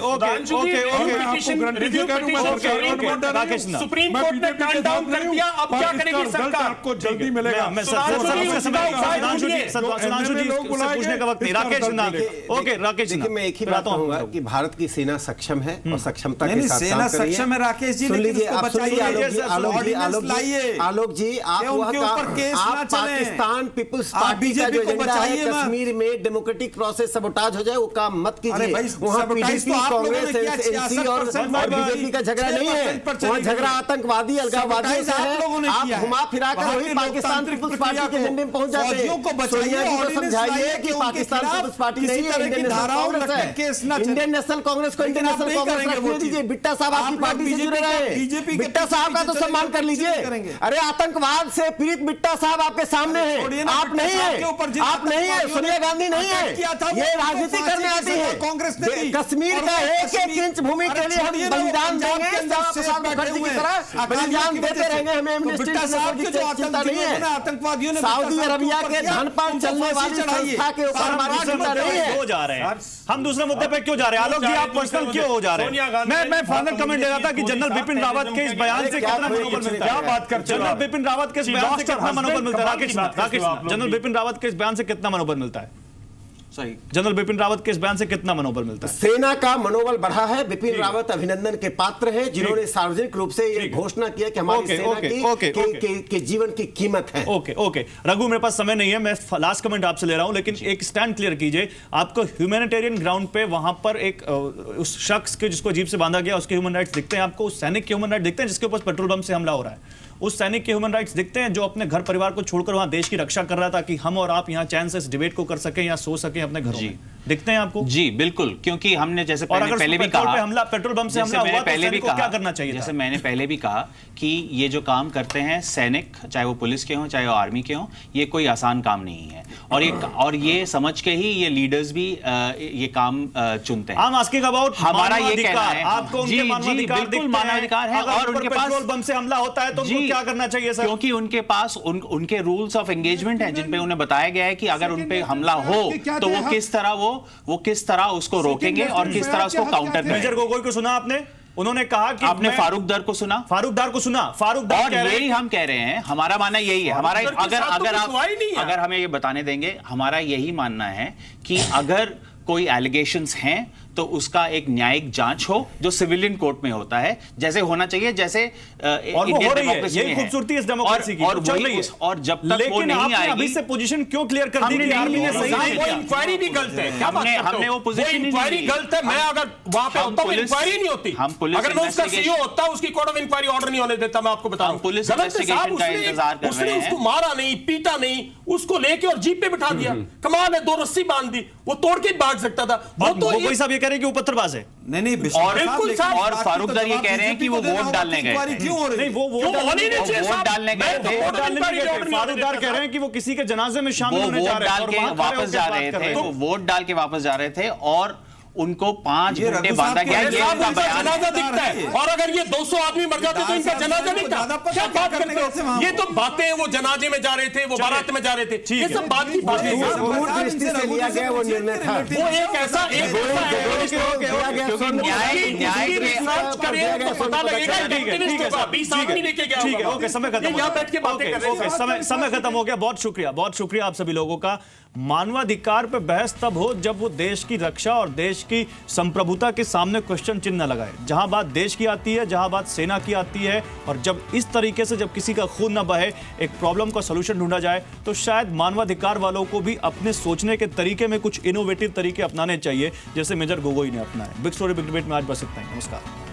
supreme court ने टर्न डाउन कर दिया, अब क्या करेगी सरकार? आपको जल्दी मिलेगा। पूछने का वक्त नहीं। राकेश सिन्हा, ओके राकेश सिन्हा, मैं एक ही बात कहूंगा कि भारत की सेना सक्षम है और सक्षमता के साथ सेना सक्षम है। राकेश जी, सुन लीजिए, आप सुनिए आलोक जी, आप पाकिस्तान पीपुल्स पार्टी का जो एजेंडा है कश्मीर में डेमोक्रेटिक प्रोसेस सबोटाज हो जाए, वो काम मत कीजिए। वहाँ पीडीपी, कांग्रेस, एनसी और बीजेपी का झगड़ा नहीं है, वहाँ झगड़ा आतंकवादी, अलगाववादियों से है। आप घुमा फिरा कर वही पाकिस्तान पीपुल्स पार्टी के एजेंडे में पहुंच जाते हैं। सोनिया जी को समझाइए कि पाकिस्तान पीपुल्स पार्टी नहीं है, इंडियन नेशनल कांग्रेस है। इंडियन नेशनल कांग्रेस को इंडियन नेशनल कांग्रेस रखने दीजिए। बिट्टा साहब आपकी पार्टी से जुड़े रहे, बिट्टा साहब का तो सम्मान कर लीजिए। अरे आतंकवाद से पीड़ित बिट्टा साहब आपके सामने है, आप नहीं है, आप नहीं है, सोनिया गांधी नहीं है। ये राजनीति करने आती है। कांग्रेस कश्मीर का एक इंच भूमि के लिए हम बलिदान देंगे, मुखर्जी की तरह बलिदान देते रहेंगे। हमें चिंता नहीं है। आतंकवादियों ने सऊदी अरबिया के धन पर चलने वाली संस्था के ऊपर हमारी चिंता नहीं है। क्यों जा रहे हैं हम दूसरे मुद्दे पे क्यों जा रहे हैं? आलोक जी, आप पर्सनल क्यों हो जा रहे हैं? मैं फाइनल कमेंट दे रहा था कि जनरल बिपिन रावत के इस बयान से कितना मनोबल मिलता है? क्या बात कर जनरल बिपिन रावत के इस बयान से कितना मनोबल मिलता है? राकेश, जनरल बिपिन रावत के इस बयान से कितना मनोबल मिलता है? जनरल बिपिन रावत के इस बयान से कितना मनोबल मिलता है? सेना का मनोबल बढ़ा है। बिपिन रावत अभिनंदन के पात्र हैं, जिन्होंने सार्वजनिक रूप से ये घोषणा किया कि हमारी सेना की जीवन की कीमत है। ओके रघु, मेरे पास समय नहीं है, मैं लास्ट कमेंट आपसे ले रहा हूं, लेकिन एक स्टैंड क्लियर कीजिए। आपको ह्यूमैनिटेरियन ग्राउंड पे वहां पर एक उस शख्स के जिसको जीप से बांधा गया उसके ह्यूमन राइट्स दिखते हैं आपको? उस सैनिक के ह्यूमन राइट दिखते हैं जिसके ऊपर पेट्रोल बम से हमला हो रहा है? उस सैनिक के ह्यूमन राइट्स दिखते हैं जो अपने घर परिवार को छोड़कर वहां देश की रक्षा कर रहा था कि हम और आप यहां चैन से इस डिबेट को कर सकें या सो सकें अपने घरों में? दिखते हैं आपको? जी बिल्कुल, क्योंकि हमने जैसे पहले भी कहा, पेट्रोल पंप से हमला हुआ, पहले भी कहा क्या करना चाहिए? जैसे मैंने पहले भी कहा कि ये जो काम करते हैं सैनिक, चाहे वो पुलिस के हों चाहे वो आर्मी के हों, ये कोई आसान काम नहीं है, और ये समझ के ही ये लीडर्स भी ये काम चुनते हैं। हमारा ये कहना है, आपको उनके मानवाधिकार है, और उनके पास पेट्रोल पंप से हमला होता है तो उनको क्या करना चाहिए सर? क्योंकि उनके पास उनके रूल्स ऑफ एंगेजमेंट हैं, जिन पे उन्हें बताया गया है कि अगर उन पे हमला हो तो वो किस तरह उसको रोकेंगे और किस तरह उसको काउंटर करेंगे। मेजर गोगोई को सुना आपने? उन्होंने कहा कि आपने फारूक दर को सुना? फारूक दर और यही हम कह रहे हैं, हमारा मानना यही है, हमारा अगर हमें ये बताने देंगे, हमारा यही मानना है कि अगर कोई एलिगेशंस हैं तो उसका एक न्यायिक जांच हो जो सिविलियन कोर्ट में होता है, जैसे होना चाहिए, जैसे और वो हो रही है। यही खूबसूरती इस डेमोक्रेसी की, और चल रही है। और जब तक वो नहीं आएगी, अभी से पोजीशन क्यों क्लियर कर दी कि आर्मी ने सही नहीं किया? इंक्वायरी भी गलत है, क्या बात करते हो? हमने वो पोजीशन इंक्वायरी गलत है। मैं अगर वहां पे होता हूं, इंक्वायरी नहीं होती। अगर मैं उसका सीईओ होता, उसकी कोर्ट ऑफ इंक्वायरी ऑर्डर नहीं होने देता, मैं आपको बताऊं। पुलिस इन्वेस्टिगेशन का इंतजार कर रहे हैं। उसने उसको मारा नहीं, पीटा नहीं, उसको लेके और जीप पे बिठा दिया। कमाल है, 2 रस्सी बांध दी, वो तोड़ के भाग सकता था। वो तो कोई साहब ये कह रहे हैं कि वो पत्थरबाज है। नहीं, और फारूक दर ये कह रहे हैं कि वो वोट डालने गए थे। क्यों हो रही है? नहीं, वो वोट डालने गए थे। वोट डालने गए थे। फारूक दर कह रहे हैं कि वो किसी के जनाजे में शामिल होने जा रहे थे, वोट डाल के वापस जा रहे थे, वो वोट डाल के वापस जा रहे थे और उनको 5 घंटे बांधा गया। ये उनका बयान जनाजा दिखता है, और अगर ये 200 आदमी मर जाते तो इनका जनाजा नहीं था। क्या बात करते हो? ये तो बातें, वो जनाजे में जा रहे थे, वो बारात में जा रहे थे, ये सब बात की बातें। दूर दृष्टि से लिया गया वो निर्णय था। वो एक ऐसा पता लगेगा, 20 आदमी लेके गया। ठीक है, ओके, समय खत्म, यहाँ बैठ के बातें कर रहे हैं। समय खत्म हो गया। बहुत शुक्रिया आप सभी लोगों का। मानवाधिकार पे बहस तब हो जब वो देश की रक्षा और देश की संप्रभुता के सामने क्वेश्चन चिन्ह न लगाए। जहां बात देश की आती है, जहां बात सेना की आती है, और जब इस तरीके से जब किसी का खून न बहे, एक प्रॉब्लम का सलूशन ढूंढा जाए, तो शायद मानवाधिकार वालों को भी अपने सोचने के तरीके में कुछ इनोवेटिव तरीके अपनाने चाहिए, जैसे मेजर गोगोई ने अपनाए। बिग स्टोरी बिग डिबेट में आज बस इतना ही। नमस्कार।